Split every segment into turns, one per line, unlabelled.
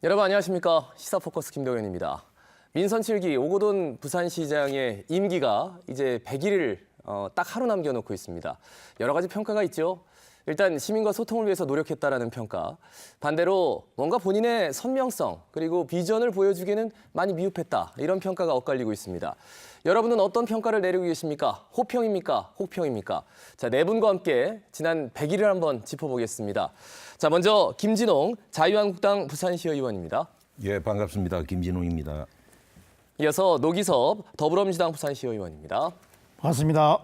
여러분 안녕하십니까? 시사포커스 김동현입니다. 민선 7기 오거돈 부산시장의 임기가 이제 100일을 딱 하루 남겨놓고 있습니다. 여러 가지 평가가 있죠. 일단 시민과 소통을 위해서 노력했다라는 평가. 반대로 뭔가 본인의 선명성 그리고 비전을 보여주기에는 많이 미흡했다. 이런 평가가 엇갈리고 있습니다. 여러분은 어떤 평가를 내리고 계십니까? 호평입니까? 혹평입니까? 자, 네 분과 함께 지난 100일을 한번 짚어보겠습니다. 자, 먼저 김진홍 자유한국당 부산시 의원입니다.
예, 반갑습니다. 김진웅입니다.
이어서 노기섭 더불어민주당 부산시 의원입니다.
반갑습니다.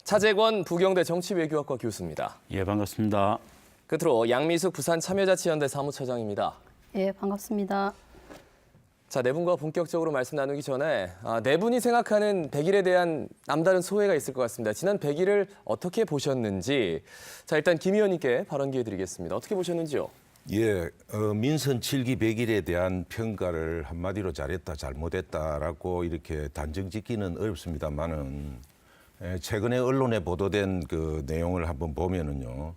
차재권 부경대 정치외교학과 교수입니다.
예, 반갑습니다.
끝으로 양미숙 부산참여자치연대 사무처장입니다.
예, 반갑습니다.
자, 네 분과 본격적으로 말씀 나누기 전에 네 분이 생각하는 100일에 대한 남다른 소회가 있을 것 같습니다. 지난 100일을 어떻게 보셨는지. 자, 일단 김 의원님께 발언 기회 드리겠습니다. 어떻게 보셨는지요?
예, 민선 7기 100일에 대한 평가를 한마디로 잘했다, 잘못했다라고 이렇게 단정 짓기는 어렵습니다만은 최근에 언론에 보도된 그 내용을 한번 보면은요,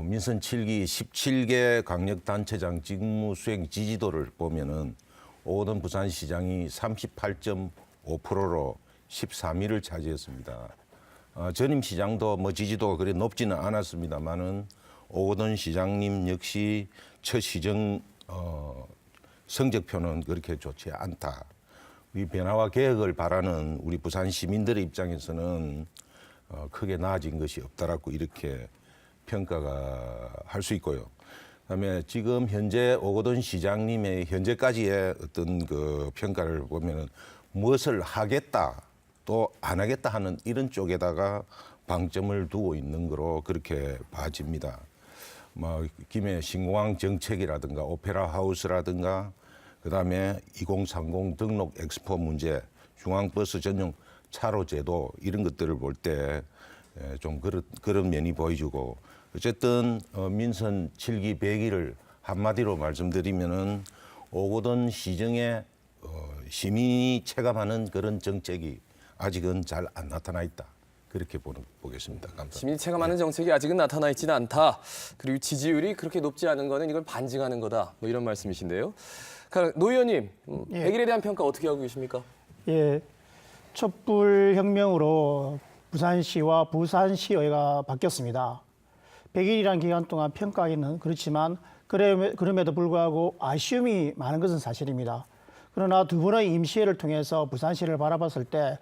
민선 7기 17개 강력단체장 직무 수행 지지도를 보면은 오거돈 부산시장이 38.5%로 13위를 차지했습니다. 전임 시장도 뭐 지지도가 그리 높지는 않았습니다만은 오거돈 시장님 역시 첫 시정 성적표는 그렇게 좋지 않다. 이 변화와 개혁을 바라는 우리 부산 시민들의 입장에서는 크게 나아진 것이 없다라고 이렇게 평가가 할 수 있고요. 그다음에 지금 현재 오거돈 시장님의 현재까지의 어떤 그 평가를 보면은 무엇을 하겠다 또 안 하겠다 하는 이런 쪽에다가 방점을 두고 있는 거로 그렇게 봐집니다. 뭐 김해 신공항 정책이라든가 오페라 하우스라든가 그다음에 2030 등록 엑스포 문제, 중앙버스 전용 차로 제도 이런 것들을 볼 때 좀 그런 면이 보여주고 어쨌든 민선 7기 100일을 한마디로 말씀드리면은 오거돈 시정에 시민이 체감하는 그런 정책이 아직은 잘 안 나타나 있다. 그렇게 보겠습니다. 감사합니다.
시민이 체감하는 정책이 아직은 나타나 있지는 않다. 그리고 지지율이 그렇게 높지 않은 거는 이걸 반증하는 거다. 뭐 이런 말씀이신데요. 노 의원님, 100일에 대한 평가 어떻게 하고 계십니까?
예, 촛불혁명으로 부산시와 부산시의회가 바뀌었습니다. 100일이라는 기간 동안 평가하기는 그렇지만 그럼에도 불구하고 아쉬움이 많은 것은 사실입니다. 그러나 두 번의 임시회를 통해서 부산시를 바라봤을 때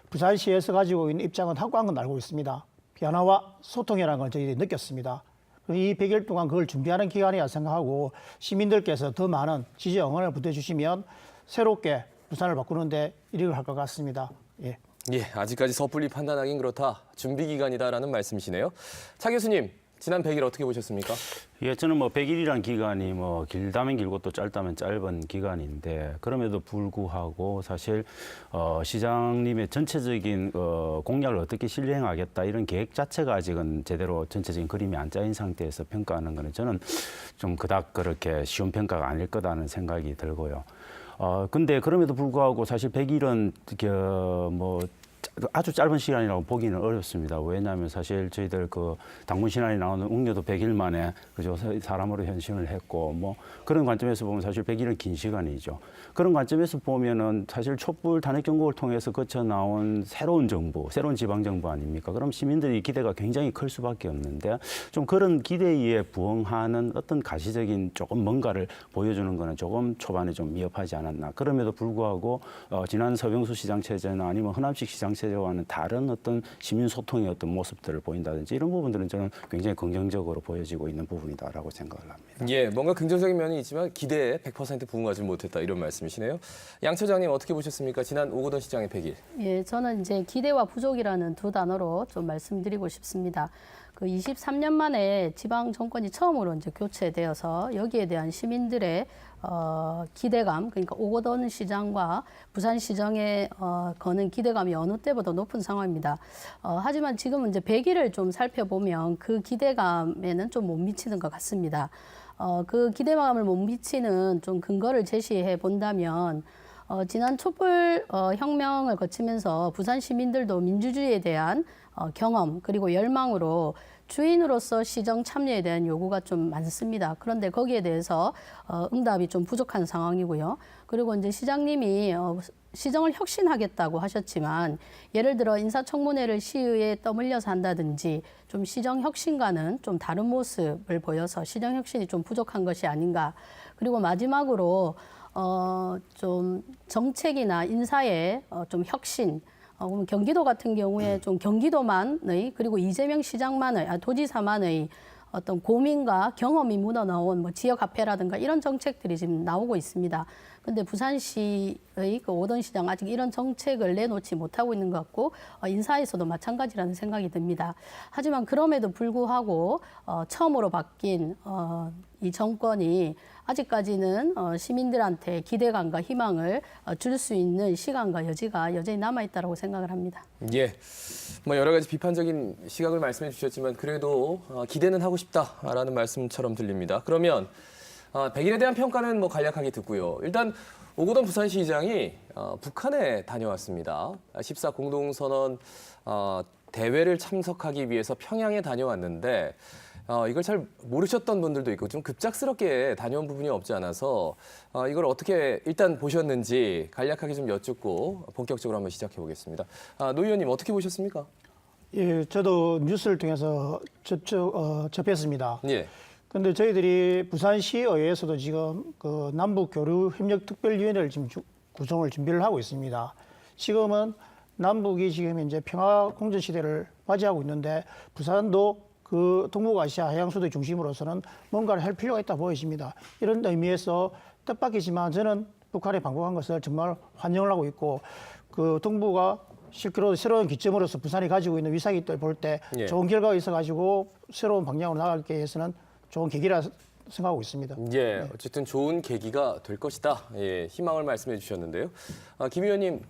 부산시에서 가지고 있는 입장은 확고한 건 알고 있습니다. 변화와 소통이라는 걸 저희들이 느꼈습니다. 이 100일 동안 그걸 준비하는 기간이라 생각하고 시민들께서 더 많은 지지 응원을 보태주시면 새롭게 부산을 바꾸는데 이익을 할 것 같습니다. 예.
예, 아직까지 섣불리 판단하긴 그렇다. 준비 기간이다라는 말씀이시네요. 차 교수님, 지난 100일 어떻게 보셨습니까?
예, 저는 뭐 100일이란 기간이 뭐 길다면 길고 또 짧다면 짧은 기간인데 그럼에도 불구하고 사실 시장님의 전체적인 공약을 어떻게 실행하겠다 이런 계획 자체가 아직은 제대로 전체적인 그림이 안 짜인 상태에서 평가하는 거는 저는 좀 그닥 그렇게 쉬운 평가가 아닐 거다는 생각이 들고요. 근데 그럼에도 불구하고 사실 100일은 뭐 아주 짧은 시간이라고 보기는 어렵습니다. 왜냐하면 사실 저희들 그 당군 신안에 나오는 웅녀도 100일 만에 그죠 사람으로 현신을 했고 뭐 그런 관점에서 보면 사실 100일은 긴 시간이죠. 그런 관점에서 보면은 사실 촛불 탄핵 경고를 통해서 거쳐 나온 새로운 정부, 새로운 지방 정부 아닙니까? 그럼 시민들이 기대가 굉장히 클 수밖에 없는데 좀 그런 기대에 부응하는 어떤 가시적인 조금 뭔가를 보여주는 거는 조금 초반에 좀 미흡하지 않았나. 그럼에도 불구하고 지난 서병수 시장 체제나 아니면 허남식 시장 체제와는 다른 어떤 시민 소통의 어떤 모습들을 보인다든지 이런 부분들은 저는 굉장히 긍정적으로 보여지고 있는 부분이다라고 생각을 합니다.
예, 뭔가 긍정적인 면이 있지만 기대에 100% 부응하지 못했다 이런 말씀이시네요. 양 처장님 어떻게 보셨습니까? 지난 오거돈 시장의 100일.
예, 저는 이제 기대와 부족이라는 두 단어로 좀 말씀드리고 싶습니다. 그 23년 만에 지방 정권이 처음으로 이제 교체되어서 여기에 대한 시민들의 기대감, 그러니까 오거돈 시장과 부산시정에 거는 기대감이 어느 때보다 높은 상황입니다. 하지만 지금은 이제 100일을 좀 살펴보면 그 기대감에는 좀 못 미치는 것 같습니다. 그 기대감을 못 미치는 좀 근거를 제시해 본다면 지난 촛불 혁명을 거치면서 부산 시민들도 민주주의에 대한 경험 그리고 열망으로 주인으로서 시정 참여에 대한 요구가 좀 많습니다. 그런데 거기에 대해서 응답이 좀 부족한 상황이고요. 그리고 이제 시장님이 시정을 혁신하겠다고 하셨지만 예를 들어 인사청문회를 시의회에 떠밀려서 한다든지 좀 시정 혁신과는 좀 다른 모습을 보여서 시정 혁신이 좀 부족한 것이 아닌가. 그리고 마지막으로 좀 정책이나 인사의 좀 혁신. 그럼 경기도 같은 경우에 좀 경기도만의 그리고 이재명 시장만의 도지사만의 어떤 고민과 경험이 묻어나온 뭐 지역화폐라든가 이런 정책들이 지금 나오고 있습니다. 근데 부산시의 그 오던 시장 아직 이런 정책을 내놓지 못하고 있는 것 같고 인사에서도 마찬가지라는 생각이 듭니다. 하지만 그럼에도 불구하고 처음으로 바뀐 이 정권이 아직까지는 시민들한테 기대감과 희망을 줄 수 있는 시간과 여지가 여전히 남아있다고 생각을 합니다.
예, 뭐 여러 가지 비판적인 시각을 말씀해 주셨지만 그래도 기대는 하고 싶다라는 말씀처럼 들립니다. 그러면 100일에 대한 평가는 뭐 간략하게 듣고요. 일단 오거돈 부산시장이 북한에 다녀왔습니다. 14 공동선언 대회를 참석하기 위해서 평양에 다녀왔는데 이걸 잘 모르셨던 분들도 있고 좀 급작스럽게 다녀온 부분이 없지 않아서 이걸 어떻게 일단 보셨는지 간략하게 좀 여쭙고 본격적으로 한번 시작해 보겠습니다. 노 의원님 어떻게 보셨습니까?
예, 저도 뉴스를 통해서 접했습니다.
예.
그런데 저희들이 부산시의회에서도 지금 그 남북교류협력특별위원회를 지금 구성을 준비를 하고 있습니다. 지금은 남북이 지금 이제 평화 공전 시대를 맞이하고 있는데 부산도 그 동북아시아 해양수도의 중심으로서는 뭔가를 할 필요가 있다 보여집니다. 이런 의미에서 뜻밖이지만 저는 북한에 방북한 것을 정말 환영을 하고 있고 그 동북아 실크로드 새로운 기점으로서 부산이 가지고 있는 위상을 볼 때
예.
좋은 결과가 있어가지고 새로운 방향으로 나가기 위해서는 좋은 계기라 생각하고 있습니다.
예, 어쨌든 좋은 계기가 될 것이다. 예, 희망을 말씀해 주셨는데요. 김 의원님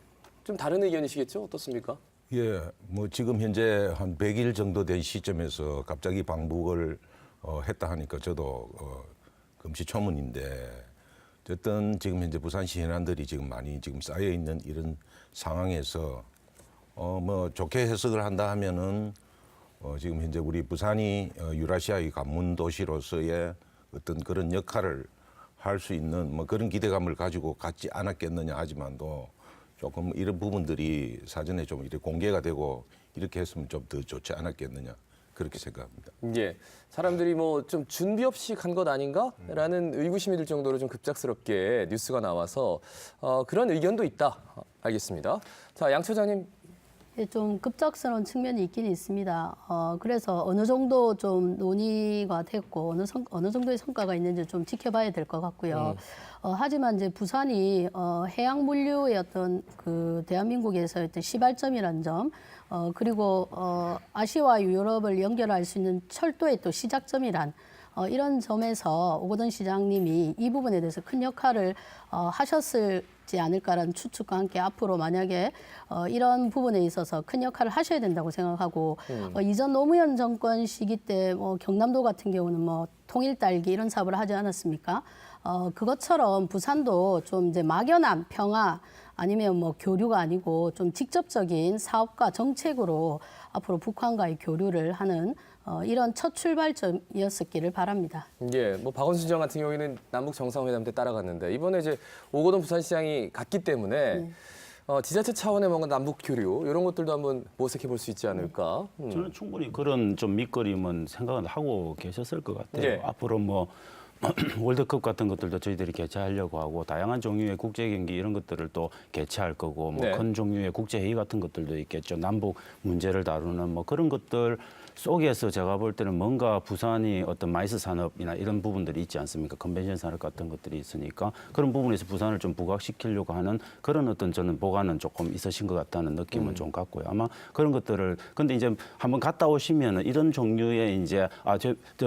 좀 다른 의견이시겠죠? 어떻습니까?
예, 뭐 지금 현재 한 100일 정도 된 시점에서 갑자기 방북을 했다 하니까 저도 금시초문인데 어쨌든 지금 현재 부산시 현안들이 지금 많이 지금 쌓여 있는 이런 상황에서 뭐 좋게 해석을 한다 하면은 지금 현재 우리 부산이 유라시아의 관문 도시로서의 어떤 그런 역할을 할 수 있는 뭐 그런 기대감을 가지고 갔지 않았겠느냐 하지만도 조금 이런 부분들이 사전에 좀 이렇게 공개가 되고 이렇게 했으면 좀 더 좋지 않았겠느냐 그렇게 생각합니다.
예, 사람들이 뭐 좀 준비 없이 간 것 아닌가라는 의구심이 들 정도로 좀 급작스럽게 뉴스가 나와서 그런 의견도 있다. 알겠습니다. 자, 양 처장님.
예, 좀 급작스러운 측면이 있긴 있습니다. 그래서 어느 정도 좀 논의가 됐고 어느 정도의 성과가 있는지 좀 지켜봐야 될 것 같고요. 하지만 이제 부산이 해양 물류의 어떤 그 대한민국에서의 어떤 시발점이라는 점, 그리고 아시아와 유럽을 연결할 수 있는 철도의 또 시작점이란 이런 점에서 오거돈 시장님이 이 부분에 대해서 큰 역할을 하셨을지 않을까라는 추측과 함께 앞으로 만약에 이런 부분에 있어서 큰 역할을 하셔야 된다고 생각하고 이전 노무현 정권 시기 때 뭐 경남도 같은 경우는 뭐 통일 딸기 이런 사업을 하지 않았습니까? 그것처럼 부산도 좀 이제 막연한 평화 아니면 뭐 교류가 아니고 좀 직접적인 사업과 정책으로 앞으로 북한과의 교류를 하는 이런 첫 출발점이었었기를 바랍니다.
예, 뭐 박원순 시장 같은 경우에는 남북 정상회담 때 따라갔는데 이번에 이제 오거돈 부산시장이 갔기 때문에 지자체 차원의 뭔가 남북 교류 이런 것들도 한번 모색해 볼 수 있지 않을까.
저는 충분히 그런 좀 밑거림은 생각을 하고 계셨을 것 같아요.
예.
앞으로 뭐 월드컵 같은 것들도 저희들이 개최하려고 하고 다양한 종류의 국제 경기 이런 것들을 또 개최할 거고 뭐
네.
큰 종류의 국제 회의 같은 것들도 있겠죠. 남북 문제를 다루는 뭐 그런 것들 속에서 제가 볼 때는 뭔가 부산이 어떤 마이스 산업이나 이런 부분들이 있지 않습니까? 컨벤션 산업 같은 것들이 있으니까 그런 부분에서 부산을 좀 부각시키려고 하는 그런 어떤 저는 보관은 조금 있으신 것 같다는 느낌은 좀 갖고요. 아마 그런 것들을 근데 이제 한번 갔다 오시면은 이런 종류의 이제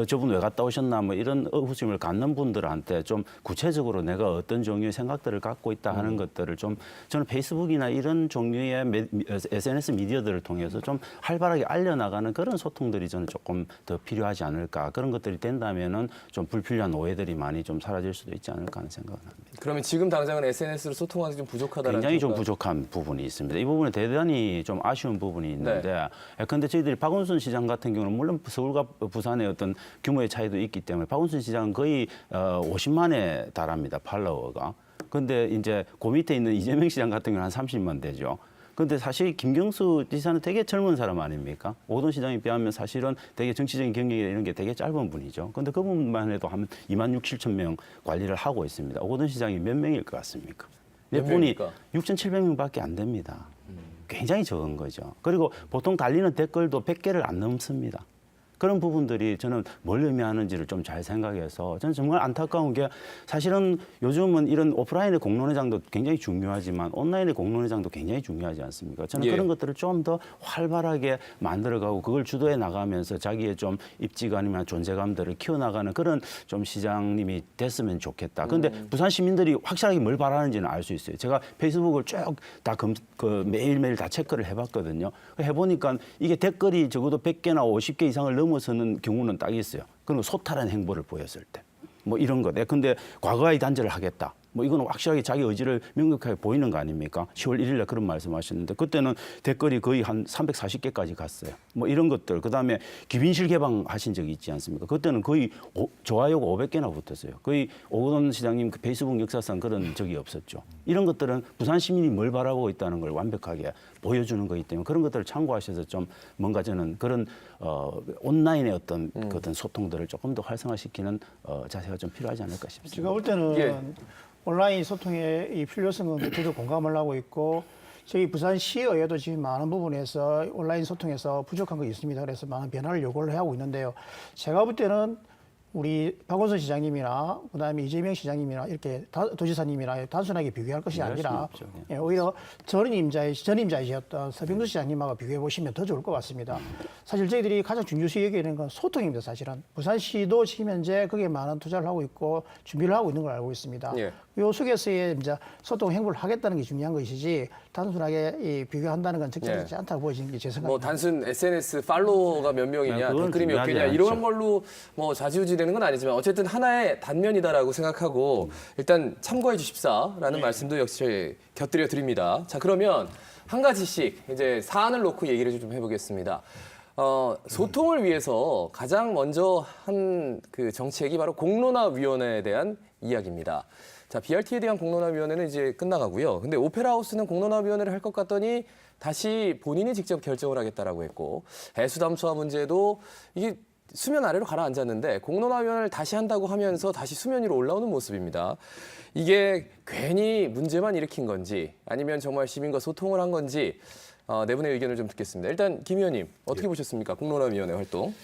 저분 왜 갔다 오셨나 뭐 이런 의구심을 갖는 분들한테 좀 구체적으로 내가 어떤 종류의 생각들을 갖고 있다 하는 것들을 좀 저는 페이스북이나 이런 종류의 SNS 미디어들을 통해서 좀 활발하게 알려나가는 그런 소통 소통들이 저는 조금 더 필요하지 않을까. 그런 것들이 된다면은 좀 불필요한 오해들이 많이 좀 사라질 수도 있지 않을까 하는 생각을 합니다.
그러면 지금 당장은 SNS로 소통하기 좀 부족하다는
굉장히 좀
평가.
부족한 부분이 있습니다. 이 부분에 대단히 좀 아쉬운 부분이 있는데, 그런데 저희들이 박원순 시장 같은 경우는 물론 서울과 부산의 어떤 규모의 차이도 있기 때문에 박원순 시장은 거의 50만에 달합니다. 팔로워가. 근데 이제 그 밑에 있는 이재명 시장 같은 경우는 한 30만 되죠. 근데 사실 김경수 지사는 되게 젊은 사람 아닙니까? 오던 시장에 비하면 사실은 되게 정치적인 경력이 이런 게 되게 짧은 분이죠. 근데 그분만 해도 한 2만 6, 7천 명 관리를 하고 있습니다. 오던 시장이 몇 명일 것 같습니까?
몇
분이
명입니까?
6,700명밖에 안 됩니다. 굉장히 적은 거죠. 그리고 보통 달리는 댓글도 100개를 안 넘습니다. 그런 부분들이 저는 뭘 의미하는지를 좀 잘 생각해서 저는 정말 안타까운 게 사실은 요즘은 이런 오프라인의 공론회장도 굉장히 중요하지만 온라인의 공론회장도 굉장히 중요하지 않습니까? 저는
예.
그런 것들을 좀 더 활발하게 만들어가고 그걸 주도해 나가면서 자기의 좀 입지감이나 존재감들을 키워나가는 그런 좀 시장님이 됐으면 좋겠다. 그런데 부산 시민들이 확실하게 뭘 바라는지는 알 수 있어요. 제가 페이스북을 쭉 다 매일매일 다 체크를 해봤거든요. 해보니까 이게 댓글이 적어도 100개나 50개 이상을 넘어서는 경우는 딱 있어요. 그리고 소탈한 행보를 보였을 때. 뭐 이런 거. 근데 과거와의 단절을 하겠다. 뭐 이거는 확실하게 자기 의지를 명백하게 보이는 거 아닙니까? 10월 1일 날 그런 말씀하셨는데 그때는 댓글이 거의 한 340개까지 갔어요. 뭐 이런 것들. 그다음에 기빈실 개방하신 적이 있지 않습니까? 그때는 거의 좋아요가 500개나 붙었어요. 거의 오건 시장님 그 페이스북 역사상 그런 적이 없었죠. 이런 것들은 부산 시민이 뭘 바라보고 있다는 걸 완벽하게 보여주는 거기 때문에 그런 것들을 참고하셔서 좀 뭔가 저는 그런 온라인의 어떤 그 어떤 소통들을 조금 더 활성화시키는 자세가 좀 필요하지 않을까 싶습니다.
제가 볼 때는
예.
온라인 소통의 이 필요성은 저도 공감을 하고 있고 저희 부산시의회도 지금 많은 부분에서 온라인 소통에서 부족한 거 있습니다. 그래서 많은 변화를 요구를 하고 있는데요. 제가 볼 때는 우리 박원순 시장님이나 그다음에 이재명 시장님이나 이렇게 도지사님이나 단순하게 비교할 것이
비교할
아니라
수는 없죠.
예, 오히려 전임자이셨던 서병수 시장님하고 비교해 보시면 더 좋을 것 같습니다. 사실 저희들이 가장 중요시 여기는 건 소통입니다. 사실은 부산시도 지금 현재 거기에 많은 투자를 하고 있고 준비를 하고 있는 걸 알고 있습니다.
예.
요 속에서의 이제 소통 행보를 하겠다는 게 중요한 것이지 단순하게 이 비교한다는 건 적절하지 않다고 보여지는 게 제 생각입니다.
뭐 단순 SNS 팔로워가 몇 명이냐,
그건
댓글이 몇
중요하지
개냐
않죠.
이런 걸로 뭐 좌지우지되는 건 아니지만 어쨌든 하나의 단면이다라고 생각하고 일단 참고해 주십사라는 말씀도 역시 곁들여 드립니다. 자, 그러면 한 가지씩 이제 사안을 놓고 얘기를 좀 해보겠습니다. 소통을 위해서 가장 먼저 한 그 정책이 바로 공론화위원회에 대한 이야기입니다. 자, BRT에 대한 공론화위원회는 이제 끝나가고요. 근데 오페라 하우스는 공론화위원회를 할 것 같더니 다시 본인이 직접 결정을 하겠다라고 했고 해수담수화 문제도 이게 수면 아래로 가라앉았는데 공론화위원회를 다시 한다고 하면서 다시 수면 위로 올라오는 모습입니다. 이게 괜히 문제만 일으킨 건지 아니면 정말 시민과 소통을 한 건지 네 분의 의견을 좀 듣겠습니다. 일단 김 의원님 어떻게 보셨습니까? 공론화위원회 활동.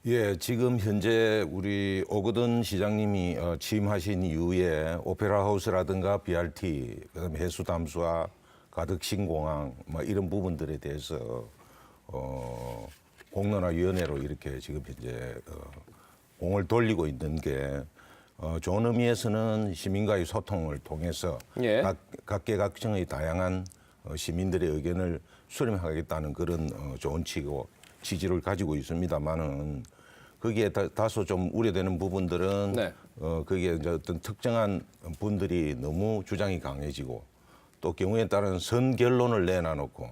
예, 지금 현재 우리 오거돈 시장님이 취임하신 이후에 오페라 하우스라든가 BRT, 그다음에 해수담수화, 가덕신공항 뭐 이런 부분들에 대해서 공론화위원회로 이렇게 지금 현재 공을 돌리고 있는 게 좋은 의미에서는 시민과의 소통을 통해서
예.
각계각층의 다양한 시민들의 의견을 수렴하겠다는 그런 좋은 취지를 가지고 있습니다만은 거기에 다소 좀 우려되는 부분들은
네.
거기에 이제 어떤 특정한 분들이 너무 주장이 강해지고 또 경우에 따른 선결론을 내놔놓고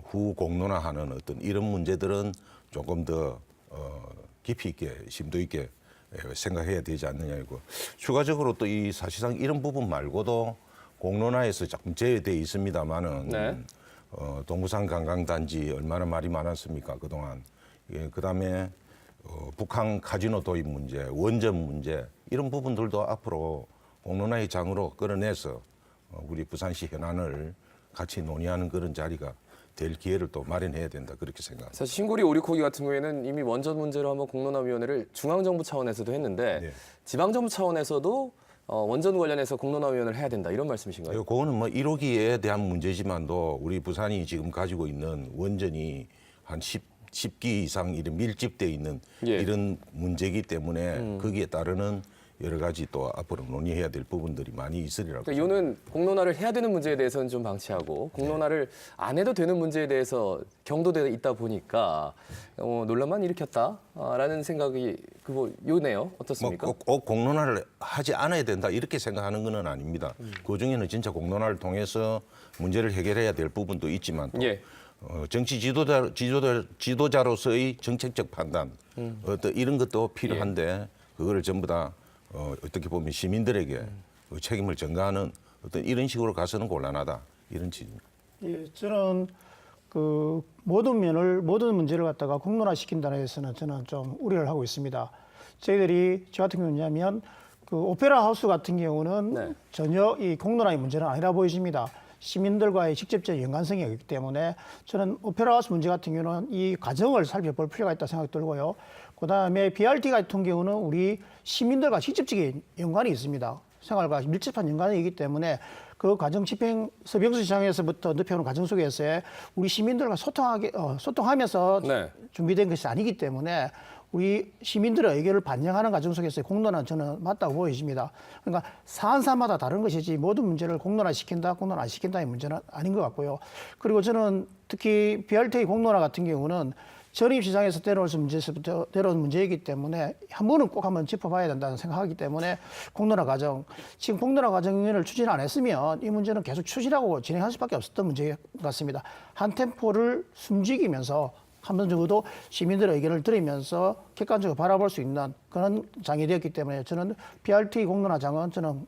후 공론화하는 어떤 이런 문제들은 조금 더 깊이 있게 심도 있게 생각해야 되지 않느냐고. 추가적으로 또 이 사실상 이런 부분 말고도 공론화에서 조금 제외돼 있습니다만은
네.
동부산 관광단지 얼마나 말이 많았습니까 그동안. 예, 그다음에 북한 카지노 도입 문제, 원전 문제 이런 부분들도 앞으로 공론화의 장으로 끌어내서 우리 부산시 현안을 같이 논의하는 그런 자리가 될 기회를 또 마련해야 된다 그렇게 생각합니다.
사실 신고리 오리코기 같은 경우에는 이미 원전 문제로 한번 공론화위원회를 중앙정부 차원에서도 했는데
네.
지방정부 차원에서도 원전 관련해서 공론화위원회를 해야 된다 이런 말씀이신가요?
그거는 뭐 1호기에 대한 문제지만도 우리 부산이 지금 가지고 있는 원전이 한 10기 이상 이런 밀집돼 있는
예.
이런 문제이기 때문에 거기에 따르는 여러 가지 또 앞으로 논의해야 될 부분들이 많이 있으리라고.
그러니까 이거는 공론화를 해야 되는 문제에 대해서는 좀 방치하고 공론화를 안 해도 되는 문제에 대해서 경도되어 있다 보니까 논란만 일으켰다라는 생각이 요네요. 어떻습니까?
꼭 공론화를 하지 않아야 된다 이렇게 생각하는 건 아닙니다. 그 중에는 진짜 공론화를 통해서 문제를 해결해야 될 부분도 있지만 또
예.
정치 지도자로서의 정책적 판단 어떤 이런 것도 필요한데 그거를 전부 다 어떻게 보면 시민들에게 그 책임을 전가하는 어떤 이런 식으로 가서는 곤란하다 이런 취지입니다.
예, 저는 그 모든 문제를 갖다가 공론화시킨다는 데서는 저는 좀 우려를 하고 있습니다. 저 같은 경우는 뭐냐면 그 오페라 하우스 같은 경우는
네.
전혀 이 공론화의 문제는 아니라 보여집니다. 시민들과의 직접적 연관성이 있기 때문에 저는 오페라 하우스 문제 같은 경우는 이 과정을 살펴볼 필요가 있다고 생각이 들고요. 그다음에 BRT 같은 경우는 우리 시민들과 직접적인 연관이 있습니다. 생활과 밀접한 연관이 있기 때문에 그 과정 집행 서병수 시장에서부터 늪에오는 과정 속에서의 우리 시민들과 소통하면서
네.
준비된 것이 아니기 때문에 우리 시민들의 의견을 반영하는 과정 속에서의 공론화는 저는 맞다고 보여집니다. 그러니까 사안사마다 다른 것이지 모든 문제를 공론화시킨다, 공론화 안 시킨다의 문제는 아닌 것 같고요. 그리고 저는 특히 BRT 공론화 같은 경우는 전입시장에서 내려온 문제이기 때문에 한 번은 꼭 한번 짚어봐야 된다는 생각하기 때문에 공론화 과정, 지금 공론화 과정을 추진 안 했으면 이 문제는 계속 추진하고 진행할 수밖에 없었던 문제 같습니다. 한 템포를 숨지기면서 한 번 정도 시민들의 의견을 들으면서 객관적으로 바라볼 수 있는 그런 장이 되었기 때문에 저는 BRT 공론화장은 저는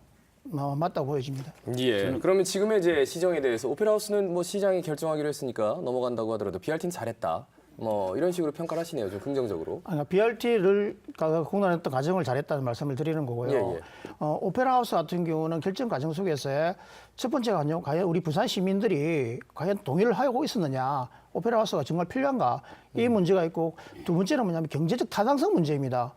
맞다고 보여집니다.
예. 그러면 지금의 이제 시정에 대해서 오페라 하우스는 뭐 시장이 결정하기로 했으니까 넘어간다고 하더라도 BRT는 잘했다. 뭐 이런 식으로 평가를 하시네요. 좀 긍정적으로.
그러니까 BRT를 공론화했던 과정을 잘했다는 말씀을 드리는 거고요.
예, 예.
오페라 하우스 같은 경우는 결정 과정 속에서 첫 번째가 과연 우리 부산 시민들이 과연 동의를 하고 있었느냐, 오페라 하우스가 정말 필요한가, 이 문제가 있고, 두 번째는 뭐냐면 경제적 타당성 문제입니다.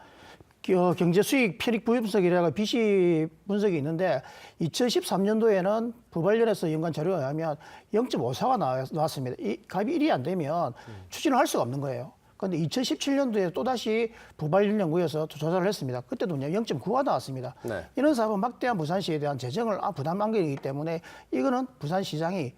경제 수익 편익 분석이라고 BC 분석이 있는데 2013년도에는 부발련에서 연관 자료에 의하면 0.54가 나왔습니다. 이 값이 1이 안 되면 추진을 할 수가 없는 거예요. 그런데 2017년도에 또다시 부발연구에서 조사를 했습니다. 그때도 0.9가 나왔습니다.
네.
이런 사업은 막대한 부산시에 대한 재정을 부담 안경이기 때문에 이거는 부산시장이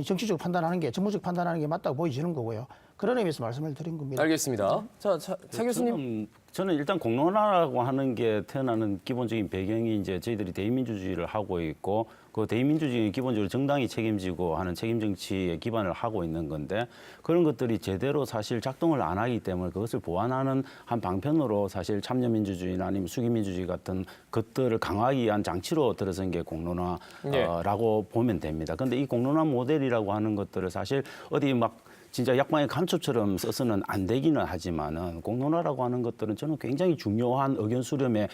정치적으로 판단하는 게, 정무적 판단하는 게 맞다고 보여지는 거고요. 그런 의미에서 말씀을 드린 겁니다.
알겠습니다. 자, 차 교수님.
저는 일단 공론화라고 하는 게 태어나는 기본적인 배경이 이제 저희들이 대의민주주의를 하고 있고 그 대의민주주의는 기본적으로 정당이 책임지고 하는 책임 정치에 기반을 하고 있는 건데 그런 것들이 제대로 사실 작동을 안 하기 때문에 그것을 보완하는 한 방편으로 사실 참여민주주의나 아니면 수기민주주의 같은 것들을 강화하기 위한 장치로 들어선 게 공론화라고 보면 됩니다. 근데 이 공론화 모델이라고 하는 것들을 사실 어디 막 진짜 약방의 감초처럼 써서는 안 되기는 하지만은 공론화라고 하는 것들은 저는 굉장히 중요한 의견 수렴의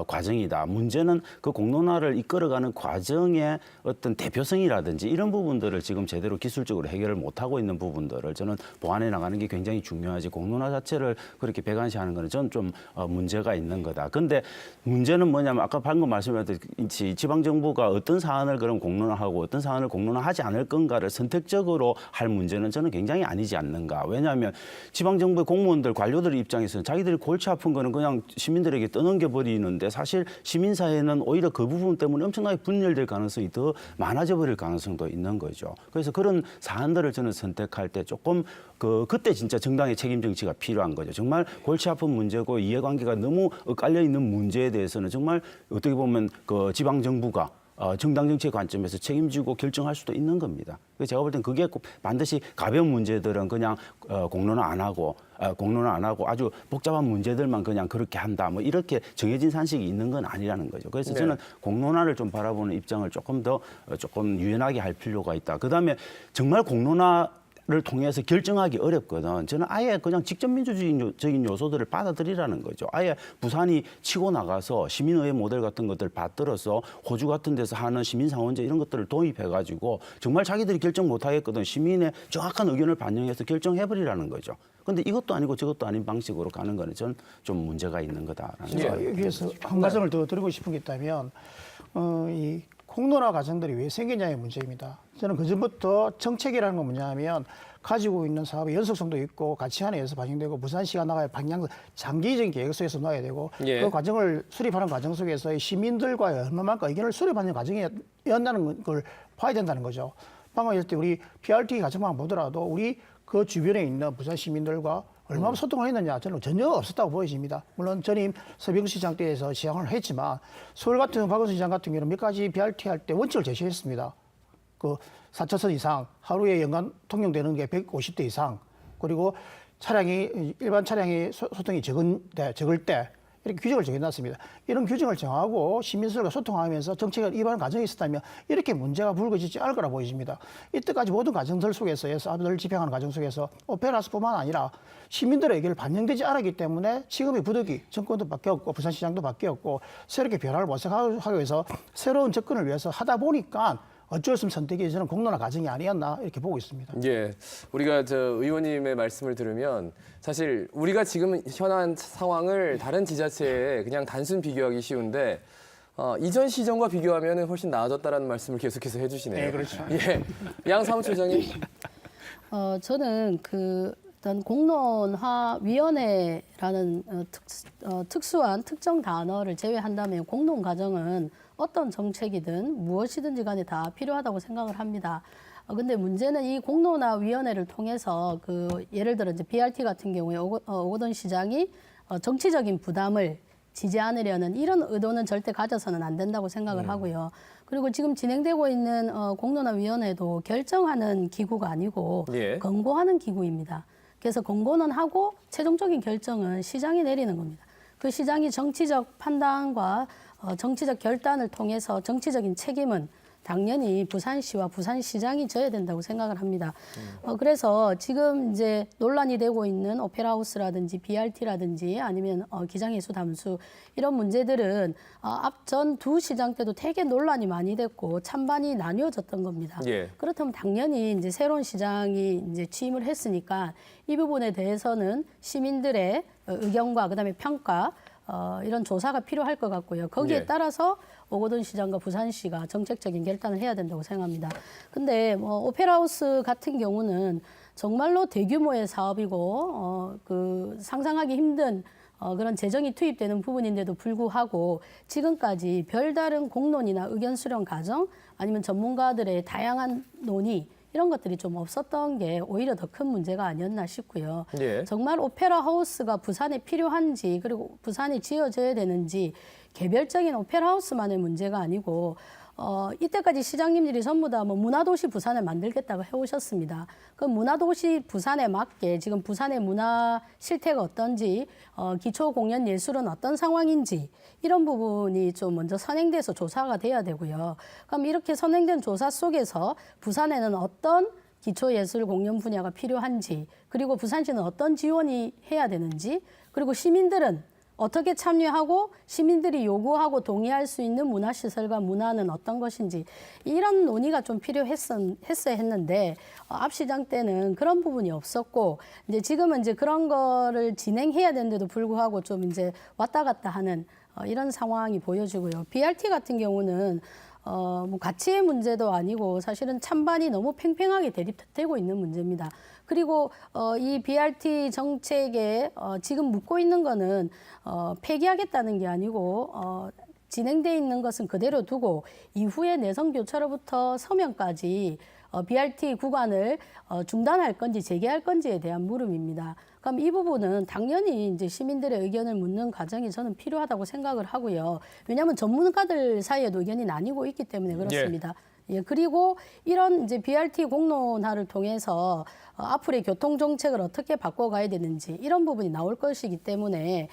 과정이다. 문제는 그 공론화를 이끌어가는 과정의 어떤 대표성이라든지 이런 부분들을 지금 제대로 기술적으로 해결을 못하고 있는 부분들을 저는 보완해 나가는 게 굉장히 중요하지 공론화 자체를 그렇게 배관시하는 거는 저는 좀 문제가 있는 거다. 근데 문제는 뭐냐면 아까 방금 말씀드렸듯이 지방정부가 어떤 사안을 그럼 공론화하고 어떤 사안을 공론화하지 않을 건가를 선택적으로 할 문제는 저는 굉장히 아니지 않는가. 왜냐하면 지방정부의 공무원들, 관료들 입장에서는 자기들이 골치 아픈 거는 그냥 시민들에게 떠넘겨버리는데 사실 시민사회는 오히려 그 부분 때문에 엄청나게 분열될 가능성이 더 많아져 버릴 가능성도 있는 거죠. 그래서 그런 사안들을 저는 선택할 때 조금 그때 진짜 정당의 책임 정치가 필요한 거죠. 정말 골치 아픈 문제고 이해관계가 너무 엇갈려 있는 문제에 대해서는 정말 어떻게 보면 그 지방정부가 정당 정치의 관점에서 책임지고 결정할 수도 있는 겁니다. 그래서 제가 볼 땐 그게 꼭 반드시 가벼운 문제들은 그냥 공론화 안 하고 아주 복잡한 문제들만 그냥 그렇게 한다. 뭐 이렇게 정해진 산식이 있는 건 아니라는 거죠. 그래서
네.
저는 공론화를 좀 바라보는 입장을 조금 유연하게 할 필요가 있다. 그다음에 정말 공론화를 통해서 결정하기 어렵거든. 저는 아예 그냥 직접 민주주의적인 요소들을 받아들이라는 거죠. 아예 부산이 치고 나가서 시민의회 모델 같은 것들 받들어서 호주 같은 데서 하는 시민상원제 이런 것들을 도입해가지고 정말 자기들이 결정 못하겠거든. 시민의 정확한 의견을 반영해서 결정해버리라는 거죠. 그런데 이것도 아니고 저것도 아닌 방식으로 가는 거는 전 좀 문제가 있는 거다라는 생각이 듭니다.
여기에서 한 가정을 더 드리고 싶은 게 있다면 이 공론화 과정들이 왜 생기냐의 문제입니다. 저는 그전부터 정책이라는 건 뭐냐면 가지고 있는 사업의 연속성도 있고 가치안에 의해서 반영되고 부산시가 나가야 방향 장기적인 계획 속에서 놔야 되고
예.
그 과정을 수립하는 과정 속에서 이 시민들과의 얼마만큼 의견을 수립하는 과정이었다는 걸 봐야 된다는 거죠. 방금 했을 때 우리 PRT 과정만 보더라도 우리 그 주변에 있는 부산 시민들과 얼마나 소통을 했느냐 저는 전혀 없었다고 보여집니다. 물론 전임 서병시장 때에서 시장을 했지만 서울 같은 박원순 시장 같은 경우는 몇 가지 BRT 할 때 원칙을 제시했습니다. 그 4차선 이상 하루에 연간 통용되는 게 150대 이상 그리고 차량이 일반 차량이 소통이 적을 때 이렇게 규정을 정해놨습니다. 이런 규정을 정하고 시민들과 소통하면서 정책을 입안하는 과정이 있었다면 이렇게 문제가 불거지지 않을 거라 보여집니다. 이때까지 모든 과정들 속에서 사업을 집행하는 과정 속에서 오페라스뿐만 아니라 시민들의 의견을 반영되지 않았기 때문에 지금의 부득이 정권도 바뀌었고 부산시장도 바뀌었고 새롭게 변화를 모색하기 위해서 새로운 접근을 위해서 하다 보니까 어쩔 수 없는 선택이 저는 공론화 과정이 아니었나 이렇게 보고 있습니다.
예, 우리가 저 의원님의 말씀을 들으면 사실 우리가 지금 현안 상황을 다른 지자체에 그냥 단순 비교하기 쉬운데 이전 시정과 비교하면 훨씬 나아졌다라는 말씀을 계속해서 해주시네요.
네, 그렇죠.
예, 양 사무처장님.
저는 어떤 공론화위원회라는 특수한 특정 단어를 제외한다면 공론 과정은 어떤 정책이든 무엇이든지 간에 다 필요하다고 생각을 합니다. 근데 문제는 이 공론화위원회를 통해서 예를 들어 이제 BRT 같은 경우에 오거돈 시장이 정치적인 부담을 지지 않으려는 이런 의도는 절대 가져서는 안 된다고 생각을 하고요. 그리고 지금 진행되고 있는 공론화위원회도 결정하는 기구가 아니고
예.
권고하는 기구입니다. 그래서 권고는 하고 최종적인 결정은 시장이 내리는 겁니다. 그 시장이 정치적 판단과 정치적 결단을 통해서 정치적인 책임은 당연히 부산시와 부산시장이 져야 된다고 생각을 합니다. 그래서 지금 이제 논란이 되고 있는 오페라하우스라든지 BRT라든지 아니면 기장예수 담수 이런 문제들은 앞전 두 시장 때도 되게 논란이 많이 됐고 찬반이 나뉘어졌던 겁니다.
예.
그렇다면 당연히 이제 새로운 시장이 이제 취임을 했으니까 이 부분에 대해서는 시민들의 의견과 그다음에 평가 이런 조사가 필요할 것 같고요. 거기에
예.
따라서 오거돈 시장과 부산시가 정책적인 결단을 해야 된다고 생각합니다. 근데 오페라하우스 같은 경우는 정말로 대규모의 사업이고 상상하기 힘든 그런 재정이 투입되는 부분인데도 불구하고 지금까지 별다른 공론이나 의견 수렴 과정 아니면 전문가들의 다양한 논의 이런 것들이 좀 없었던 게 오히려 더 큰 문제가 아니었나 싶고요.
예.
정말 오페라 하우스가 부산에 필요한지 그리고 부산에 지어져야 되는지 개별적인 오페라 하우스만의 문제가 아니고 이때까지 시장님들이 전부 다 문화도시 부산을 만들겠다고 해오셨습니다. 그 문화도시 부산에 맞게 지금 부산의 문화 실태가 어떤지 기초공연예술은 어떤 상황인지 이런 부분이 좀 먼저 선행돼서 조사가 돼야 되고요. 그럼 이렇게 선행된 조사 속에서 부산에는 어떤 기초예술 공연 분야가 필요한지 그리고 부산시는 어떤 지원이 해야 되는지 그리고 시민들은 어떻게 참여하고 시민들이 요구하고 동의할 수 있는 문화시설과 문화는 어떤 것인지 이런 논의가 좀 필요했어야 했는데 앞 시장 때는 그런 부분이 없었고 이제 지금은 이제 그런 거를 진행해야 되는데도 불구하고 좀 이제 왔다 갔다 하는 이런 상황이 보여지고요. BRT 같은 경우는 가치의 문제도 아니고 사실은 찬반이 너무 팽팽하게 대립되고 있는 문제입니다. 그리고 이 BRT 정책에 지금 묻고 있는 거는 폐기하겠다는 게 아니고 진행돼 있는 것은 그대로 두고 이후에 내성교차로부터 서면까지 BRT 구간을 중단할 건지 재개할 건지에 대한 물음입니다. 그럼 이 부분은 당연히 이제 시민들의 의견을 묻는 과정이 저는 필요하다고 생각을 하고요. 왜냐하면 전문가들 사이에도 의견이 나뉘고 있기 때문에 그렇습니다. 예, 그리고 이런 이제 BRT 공론화를 통해서 앞으로의 교통 정책을 어떻게 바꿔가야 되는지 이런 부분이 나올 것이기 때문에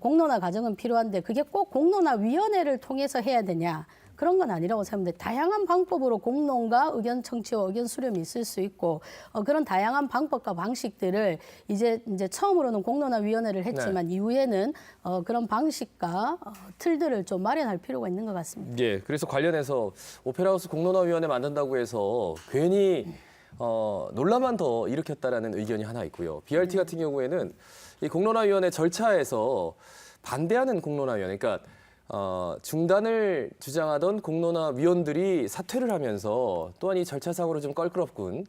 공론화 과정은 필요한데 그게 꼭 공론화위원회를 통해서 해야 되냐? 그런 건 아니라고 생각합니다. 다양한 방법으로 공론과 의견 청취와 의견 수렴이 있을 수 있고 그런 다양한 방법과 방식들을 이제 처음으로는 공론화위원회를 했지만 이후에는 그런 방식과 틀들을 좀 마련할 필요가 있는 것 같습니다.
예, 그래서 관련해서 오페라하우스 공론화위원회 만든다고 해서 괜히 논란만 더 일으켰다라는 의견이 하나 있고요. BRT 같은 경우에는 이 공론화위원회 절차에서 반대하는 공론화위원회, 그러니까 중단을 주장하던 공론화 위원들이 사퇴를 하면서 또한 이 절차상으로 좀 껄끄럽군,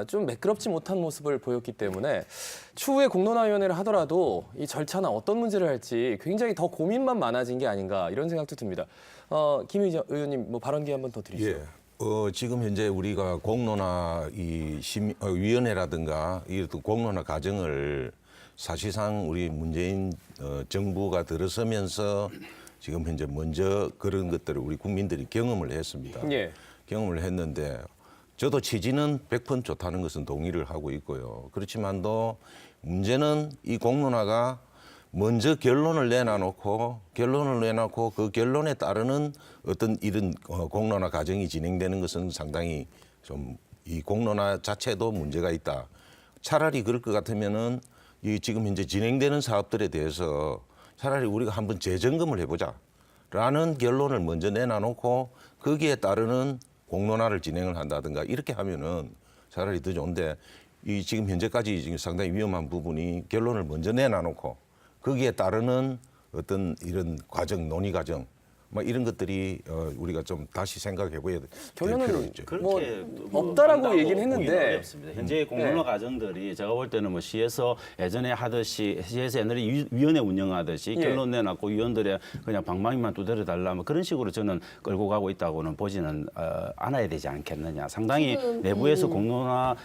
좀 매끄럽지 못한 모습을 보였기 때문에 추후에 공론화위원회를 하더라도 이 절차나 어떤 문제를 할지 굉장히 더 고민만 많아진 게 아닌가 이런 생각도 듭니다. 김 의원님 뭐 발언기 한번 더 드리죠.
예. 지금 현재 우리가 공론화 위원회라든가 이 공론화 과정을 사실상 우리 문재인 정부가 들어서면서 지금 현재 먼저 그런 것들을 우리 국민들이 경험을 했습니다.
예.
경험을 했는데 저도 취지는 100% 좋다는 것은 동의를 하고 있고요. 그렇지만도 문제는 이 공론화가 먼저 결론을 내놔놓고 그 결론에 따르는 어떤 이런 공론화 과정이 진행되는 것은 상당히 좀 이 공론화 자체도 문제가 있다. 차라리 그럴 것 같으면은 이 지금 현재 진행되는 사업들에 대해서 차라리 우리가 한번 재점검을 해보자라는 결론을 먼저 내놔놓고 거기에 따르는 공론화를 진행을 한다든가 이렇게 하면은 차라리 더 좋은데 이 지금 현재까지 지금 상당히 위험한 부분이 결론을 먼저 내놔놓고 거기에 따르는 어떤 이런 과정, 논의 과정, 뭐 이런 것들이 우리가 좀 다시 생각해봐야 될 필요가
결론은
있죠.
뭐
뭐
없다라고
한다고
얘기는 했는데
보기는 어렵습니다. 현재 공론화 과정들이 제가 볼 때는 뭐 시에서 예전에 하듯이 시에서 옛날에 위원회 운영하듯이
예.
결론 내놨고 위원들의 그냥 방망이만 두드려 달라 뭐 그런 식으로 저는 끌고 가고 있다고는 보지는 않아야 되지 않겠느냐. 상당히
지금
내부에서 공론화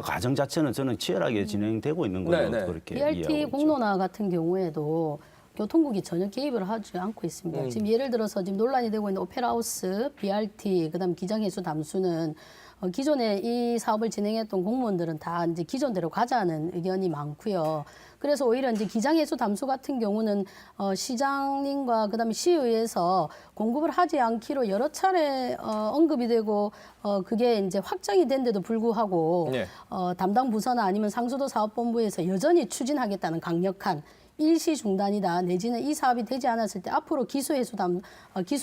과정 자체는 저는 치열하게 진행되고 있는 걸로
네, 네.
그렇게
BRT
이해하고 있죠.
공론화 같은 경우에도 교통국이 전혀 개입을 하지 않고 있습니다. 지금 예를 들어서 지금 논란이 되고 있는 오페라하우스, BRT, 그다음 기장해수 담수는 기존에 이 사업을 진행했던 공무원들은 다 이제 기존대로 가자는 의견이 많고요. 그래서 오히려 이제 기장해수 담수 같은 경우는 시장님과 그다음에 시의회에서 공급을 하지 않기로 여러 차례 언급이 되고 그게 이제 확정이 된데도 불구하고
네.
담당 부서나 아니면 상수도 사업본부에서 여전히 추진하겠다는 강력한 일시 중단이다 내지는 이 사업이 되지 않았을 때 앞으로 기수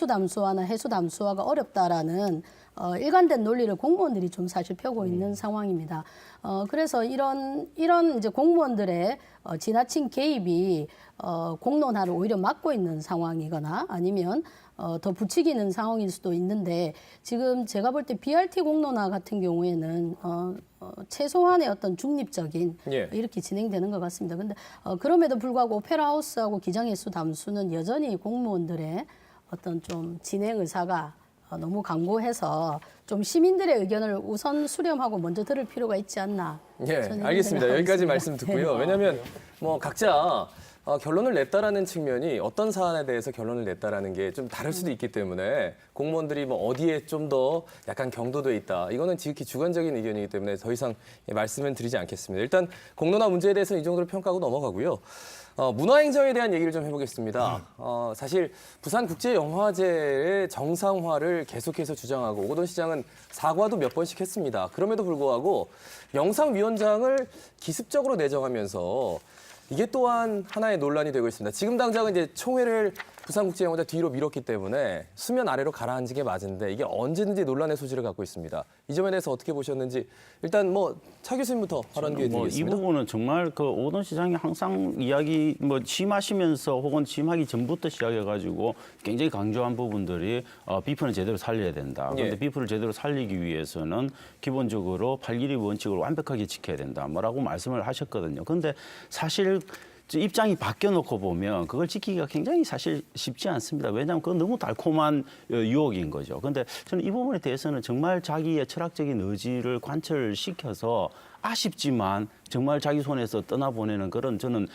담수화나 해수 담수화가 어렵다라는 일관된 논리를 공무원들이 좀 사실 펴고 있는 상황입니다. 그래서 이런 이제 공무원들의 지나친 개입이 공론화를 오히려 막고 있는 상황이거나 아니면 더 부추기는 상황일 수도 있는데 지금 제가 볼 때 BRT 공론화 같은 경우에는 최소한의 어떤 중립적인
예.
이렇게 진행되는 것 같습니다. 근데 그럼에도 불구하고 오페라하우스하고 기장해수 담수는 여전히 공무원들의 어떤 좀 진행 의사가 너무 강고해서 좀 시민들의 의견을 우선 수렴하고 먼저 들을 필요가 있지 않나.
예,
저는 이런
알겠습니다.
생각하고
여기까지
있습니다.
말씀 듣고요.
네.
왜냐하면 뭐 각자 결론을 냈다라는 측면이 어떤 사안에 대해서 결론을 냈다라는 게 좀 다를 수도 있기 때문에 공무원들이 뭐 어디에 좀 더 약간 경도돼 있다. 이거는 지극히 주관적인 의견이기 때문에 더 이상 말씀은 드리지 않겠습니다. 일단 공론화 문제에 대해서 이 정도로 평가하고 넘어가고요. 문화행정에 대한 얘기를 좀 해보겠습니다. 사실 부산국제영화제의 정상화를 계속해서 주장하고 오거돈 시장은 사과도 몇 번씩 했습니다. 그럼에도 불구하고 영상위원장을 기습적으로 내정하면서 이게 또한 하나의 논란이 되고 있습니다. 지금 당장은 이제 총회를 부산국제영화제 뒤로 미뤘기 때문에 수면 아래로 가라앉은 게 맞은데 이게 언제든지 논란의 소지를 갖고 있습니다. 이 점에 대해서 어떻게 보셨는지 일단 뭐 차 교수님부터 발언 기회
이
드리겠습니다.
부분은 정말 그 오던 시장이 항상 이야기 뭐 취임하시면서 혹은 취임하기 전부터 시작해가지고 굉장히 강조한 부분들이 비프는 제대로 살려야 된다. 그런데
예.
비프를 제대로 살리기 위해서는 기본적으로 8.12 원칙을 완벽하게 지켜야 된다. 뭐라고 말씀을 하셨거든요. 그런데 사실 입장이 바뀌어놓고 보면 그걸 지키기가 굉장히 사실 쉽지 않습니다. 왜냐하면 그건 너무 달콤한 유혹인 거죠. 그런데 저는 이 부분에 대해서는 정말 자기의 철학적인 의지를 관철시켜서 아쉽지만 정말 자기 손에서 떠나보내는 그런 저는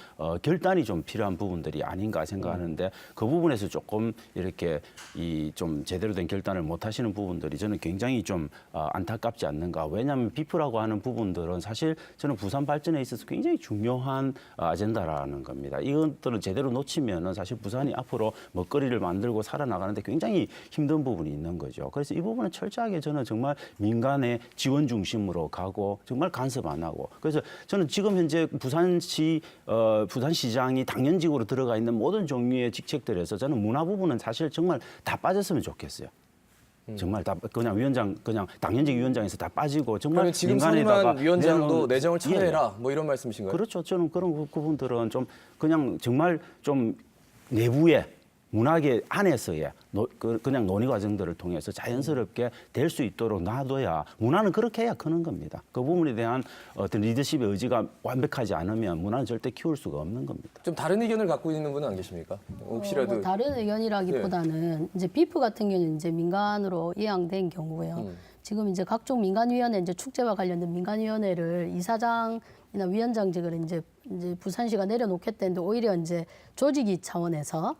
결단이 좀 필요한 부분들이 아닌가 생각하는데 그 부분에서 조금 이렇게 이 좀 제대로 된 결단을 못 하시는 부분들이 저는 굉장히 좀 안타깝지 않는가. 왜냐하면 비프라고 하는 부분들은 사실 저는 부산 발전에 있어서 굉장히 중요한 아젠다라는 겁니다. 이것들은 제대로 놓치면은 사실 부산이 앞으로 먹거리를 만들고 살아나가는데 굉장히 힘든 부분이 있는 거죠. 그래서 이 부분은 철저하게 저는 정말 민간의 지원 중심으로 가고 정말 간섭 안 하고 그래서 저는 지금 현재 부산시장이 당연직으로 들어가 있는 모든 종류의 직책들에서 저는 문화 부분은 사실 정말 다 빠졌으면 좋겠어요. 정말 다 그냥 당연직 위원장에서 다 빠지고 정말
그러면 지금
민간에다가
선임한 위원장도 내정을
예.
철회해라 뭐 이런 말씀이신가요?
그렇죠. 저는 그런 부분들은 좀 그냥 정말 좀 내부에 문학의 안에서의 그냥 논의 과정들을 통해서 자연스럽게 될 수 있도록 놔둬야 문화는 그렇게 해야 크는 겁니다. 그 부분에 대한 어떤 리더십의 의지가 완벽하지 않으면 문화는 절대 키울 수가 없는 겁니다.
좀 다른 의견을 갖고 있는 분은 안 계십니까? 혹시라도
뭐 다른 의견이라기보다는 이제 비프 같은 경우는 이제 민간으로 이양된 경우고요. 지금 이제 각종 민간위원회 이제 축제와 관련된 민간위원회를 이사장이나 위원장직을 이제 부산시가 내려놓겠다는데 오히려 이제 조직위 차원에서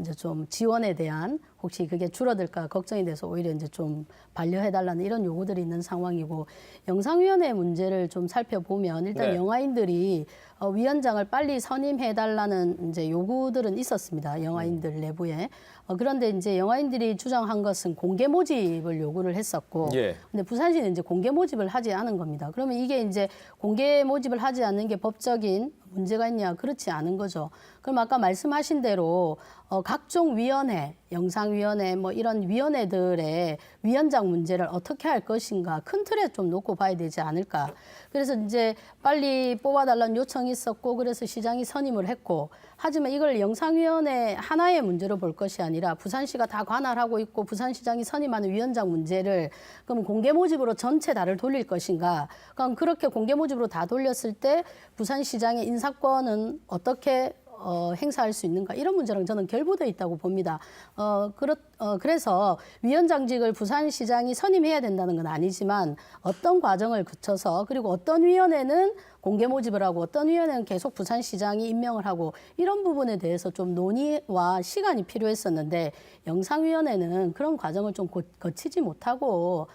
이제 좀 지원에 대한 혹시 그게 줄어들까 걱정이 돼서 오히려 이제 좀 반려해달라는 이런 요구들이 있는 상황이고 영상위원회 문제를 좀 살펴보면 일단
네.
영화인들이 위원장을 빨리 선임해달라는 이제 요구들은 있었습니다. 영화인들 내부에. 그런데 이제 영화인들이 주장한 것은 공개 모집을 요구를 했었고,
예.
근데 부산시는 이제 공개 모집을 하지 않은 겁니다. 그러면 이게 이제 공개 모집을 하지 않는 게 법적인 문제가 있냐? 그렇지 않은 거죠. 그럼 아까 말씀하신 대로 각종 위원회, 영상위원회 뭐 이런 위원회들의 위원장 문제를 어떻게 할 것인가 큰 틀에 좀 놓고 봐야 되지 않을까. 그래서 이제 빨리 뽑아달라는 요청이 있었고 그래서 시장이 선임을 했고 하지만 이걸 영상위원회 하나의 문제로 볼 것이 아니라 부산시가 다 관할하고 있고 부산시장이 선임하는 위원장 문제를 그럼 공개 모집으로 전체 다를 돌릴 것인가. 그럼 그렇게 공개 모집으로 다 돌렸을 때 부산시장의 인사권은 어떻게 행사할 수 있는가 이런 문제랑 저는 결부되어 있다고 봅니다. 그래서 위원장직을 부산시장이 선임해야 된다는 건 아니지만 어떤 과정을 거쳐서 그리고 어떤 위원회는 공개 모집을 하고 어떤 위원회는 계속 부산시장이 임명을 하고 이런 부분에 대해서 좀 논의와 시간이 필요했었는데 영상위원회는 그런 과정을 좀 거치지 못하고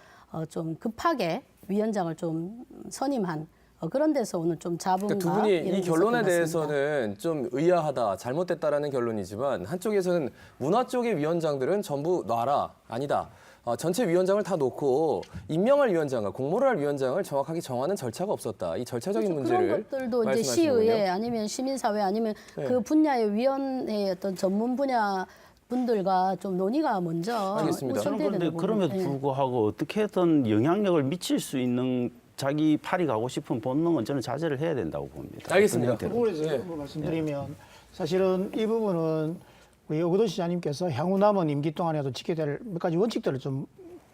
좀 급하게 위원장을 좀 선임한 그런 데서 오늘 좀 자본과
그러니까 두 분이
이런
이
게
결론에
있었던 것 같습니다.
대해서는 좀 의아하다, 잘못됐다라는 결론이지만 한쪽에서는 문화 쪽의 위원장들은 전부 놔라, 아니다. 전체 위원장을 다 놓고 임명할 위원장과 공모를 할 위원장을 정확하게 정하는 절차가 없었다. 이 절차적인 문제를
그런 것들도 이제
말씀하시는군요.
시의회 아니면 시민사회 아니면 그 분야의 위원회의 어떤 전문 분야 분들과 좀 논의가 먼저
알겠습니다.
저는
우선돼야
그런데
되는
그럼에도
부분. 예.
불구하고 어떻게든 영향력을 미칠 수 있는 자기 팔이 가고 싶은 본능은 저는 자제를 해야 된다고 봅니다.
알겠습니다.
어떤
그
형태로.
부분에서 한번 말씀드리면 사실은 이 부분은 우리 오거돈 시장님께서 향후 남은 임기 동안에도 지켜야 될 몇 가지 원칙들을 좀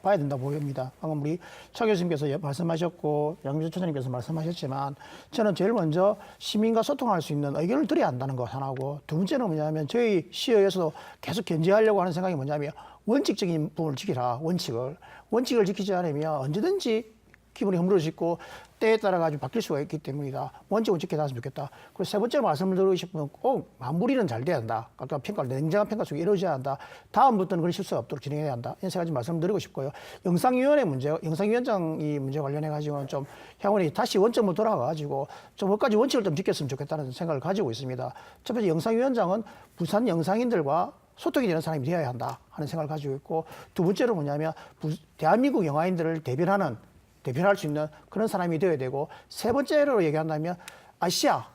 봐야 된다고 보입니다. 방금 우리 차 교수님께서 말씀하셨고 양민수 처장님께서 말씀하셨지만 저는 제일 먼저 시민과 소통할 수 있는 의견을 드려야 한다는 것 하나고 두 번째는 뭐냐면 저희 시의회에서도 계속 견제하려고 하는 생각이 뭐냐면 원칙적인 부분을 지키라. 원칙을 지키지 않으면 언제든지 기분이 허물어지고 때에 따라 가지고 바뀔 수가 있기 때문이다. 원칙을 지켜놨으면 좋겠다. 그리고 세 번째로 말씀을 드리고 싶으면 꼭 마무리는 잘 돼야 한다. 아까 냉정한 평가 속에 이루어져야 한다. 다음부터는 그런 실수가 없도록 진행해야 한다. 이런 세 가지 말씀을 드리고 싶고요. 영상위원장이 문제 관련해 가지고는 좀 향후에 다시 원점으로 돌아가가지고 좀 몇 가지 원칙을 좀 지켰으면 좋겠다는 생각을 가지고 있습니다. 첫 번째 영상위원장은 부산 영상인들과 소통이 되는 사람이 되어야 한다 하는 생각을 가지고 있고 두 번째로 뭐냐면 대한민국 영화인들을 대변할 수 있는 그런 사람이 되어야 되고 세 번째로 얘기한다면 아시아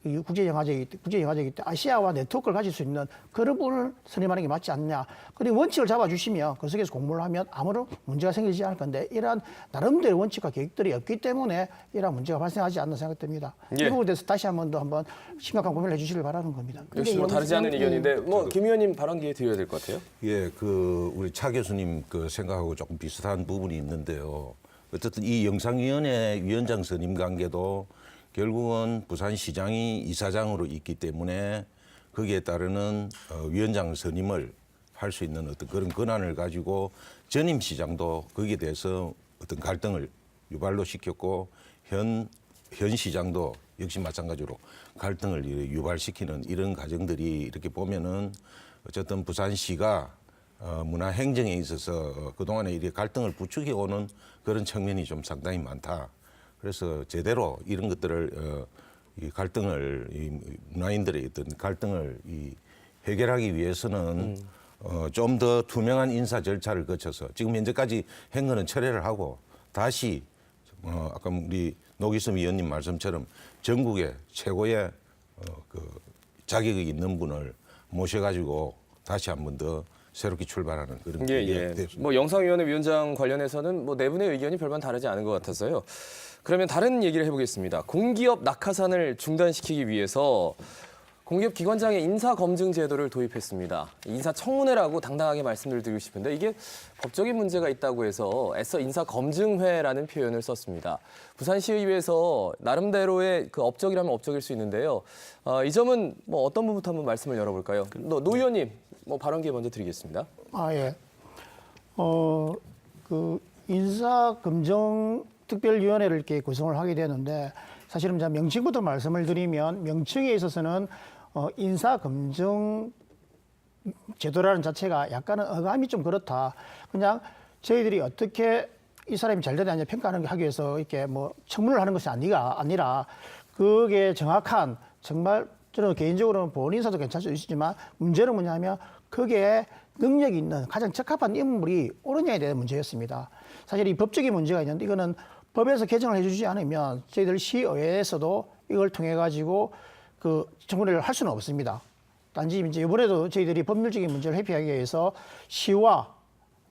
국제영화제이기 때문에 아시아와 네트워크를 가질 수 있는 그런 분을 선임하는 게 맞지 않냐. 그리고 원칙을 잡아주시면 그 속에서 공모를 하면 아무런 문제가 생기지 않을 건데 이러한 나름대로 원칙과 계획들이 없기 때문에 이러한 문제가 발생하지 않는 생각이 듭니다.
예.
이 부분에 대해서 다시 한번 심각한 고민을 해주시길 바라는 겁니다.
역시 뭐 다르지 않은 의견인데 김 의원님 발언 기회 드려야 될 것 같아요.
예, 우리 차 교수님 생각하고 조금 비슷한 부분이 있는데요. 어쨌든 이 영상위원회 위원장 선임 관계도 결국은 부산시장이 이사장으로 있기 때문에 거기에 따르는 위원장 선임을 할 수 있는 어떤 그런 권한을 가지고 전임 시장도 거기에 대해서 어떤 갈등을 유발로 시켰고 현 시장도 역시 마찬가지로 갈등을 유발시키는 이런 과정들이 이렇게 보면은 어쨌든 부산시가 문화 행정에 있어서 그동안에 이렇게 갈등을 부추겨 오는 그런 측면이 좀 상당히 많다. 그래서 제대로 이런 것들을 이 갈등을 문화인들의 어떤 갈등을 해결하기 위해서는 좀 더 투명한 인사 절차를 거쳐서 지금 현재까지 한 거는 철회를 하고 다시 아까 우리 노기성 위원님 말씀처럼 전국의 최고의 자격이 있는 분을 모셔가지고 다시 한 번 더 새롭게 출발하는 그런 계기가 됐습니다.
뭐 영상위원회 위원장 관련해서는 뭐 네 분의 의견이 별반 다르지 않은 것 같아서요. 그러면 다른 얘기를 해보겠습니다. 공기업 낙하산을 중단시키기 위해서 공기업기관장의 인사검증 제도를 도입했습니다. 인사청문회라고 당당하게 말씀을 드리고 싶은데 이게 법적인 문제가 있다고 해서 애써 인사검증회라는 표현을 썼습니다. 부산시의회에서 나름대로의 그 업적이라면 업적일 수 있는데요. 이 점은 뭐 어떤 부분부터 한번 말씀을 열어볼까요? 노 의원님, 뭐 발언 기회 먼저 드리겠습니다.
예. 그 인사검증특별위원회를 이렇게 구성을 하게 되는데 사실은 제가 명칭부터 말씀을 드리면 명칭에 있어서는 인사검증 제도라는 자체가 약간은 어감이 좀 그렇다. 그냥 저희들이 어떻게 이 사람이 잘 되느냐 평가하는 게 하기 위해서 이렇게 뭐 청문을 하는 것이 아니라 그게 정확한 정말 저는 개인적으로는 본인 인사도 괜찮을 수 있지만 문제는 뭐냐면 그게 능력이 있는 가장 적합한 인물이 오느냐에 대한 문제였습니다. 사실 이 법적인 문제가 있는데 이거는 법에서 개정을 해주지 않으면 저희들 시의회에서도 이걸 통해 가지고 그 청문회를 할 수는 없습니다. 단지 이제 이번에도 저희들이 법률적인 문제를 회피하기 위해서 시와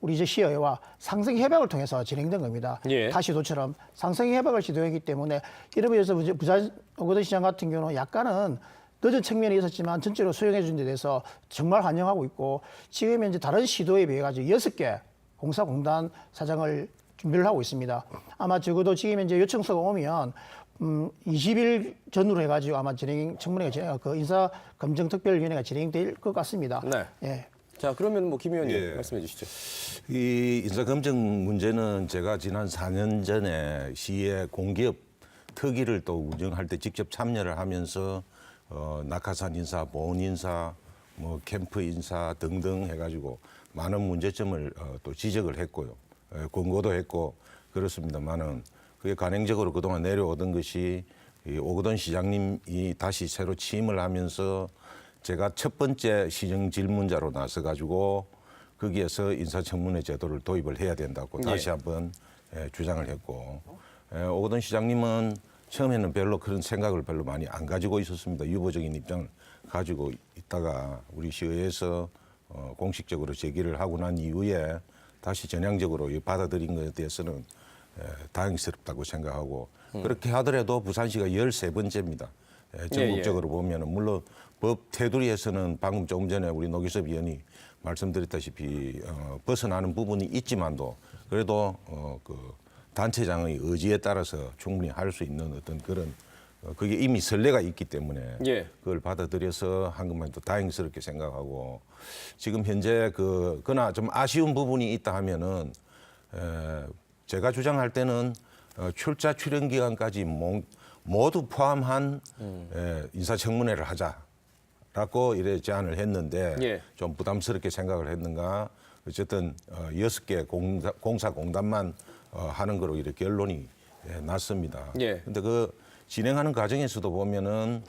우리 이제 시의회와 상생 협약을 통해서 진행된 겁니다.
예.
다시도처럼 상생 협약을 시도했기 때문에 이런 면에서 부산 오거돈 시장 같은 경우는 약간은 늦은 측면이 있었지만 전체로 수용해 준 데 대해서 정말 환영하고 있고 지금 현재 다른 시도에 비해 가지고 6개 공사공단 사장을 준비를 하고 있습니다. 아마 적어도 지금 현재 요청서가 오면 20일 전후로 해가지고 아마 청문회가 그 인사검증특별위원회가 진행될 것 같습니다.
네.
예.
자, 그러면 뭐 김 의원님
예.
말씀해 주시죠.
이 인사검증 문제는 제가 지난 4년 전에 시의 공기업 특위를 또 운영할 때 직접 참여를 하면서 낙하산 인사, 보훈 인사, 뭐 캠프 인사 등등 해가지고 많은 문제점을 또 지적을 했고요. 권고도 했고 그렇습니다만은 그게 간행적으로 그동안 내려오던 것이 이 오거돈 시장님이 다시 새로 취임을 하면서 제가 첫 번째 시정 질문자로 나서가지고 거기에서 인사청문회 제도를 도입을 해야 된다고 다시 한번 주장을 했고 오거돈 시장님은 처음에는 별로 그런 생각을 별로 많이 안 가지고 있었습니다. 유보적인 입장을 가지고 있다가 우리 시의회에서 공식적으로 제기를 하고 난 이후에 다시 전향적으로 받아들인 것에 대해서는 다행스럽다고 생각하고 그렇게 하더라도 부산시가 13번째입니다. 전국적으로 보면은 물론 법 테두리에서는 방금 조금 전에 우리 노기섭 의원이 말씀드렸다시피 벗어나는 부분이 있지만도 그래도 그 단체장의 의지에 따라서 충분히 할 수 있는 어떤 그런 그게 이미 선례가 있기 때문에
예.
그걸 받아들여서 한 것만 또 다행스럽게 생각하고 지금 현재 그러나 좀 아쉬운 부분이 있다 하면은 제가 주장할 때는 출자 출연 기간까지 모두 포함한 인사청문회를 하자라고 이래 제안을 했는데
예.
좀 부담스럽게 생각을 했는가 어쨌든 6개 공사공단만 하는 거로 이렇게 결론이 났습니다.
예.
근데 그 진행하는 과정에서도 보면은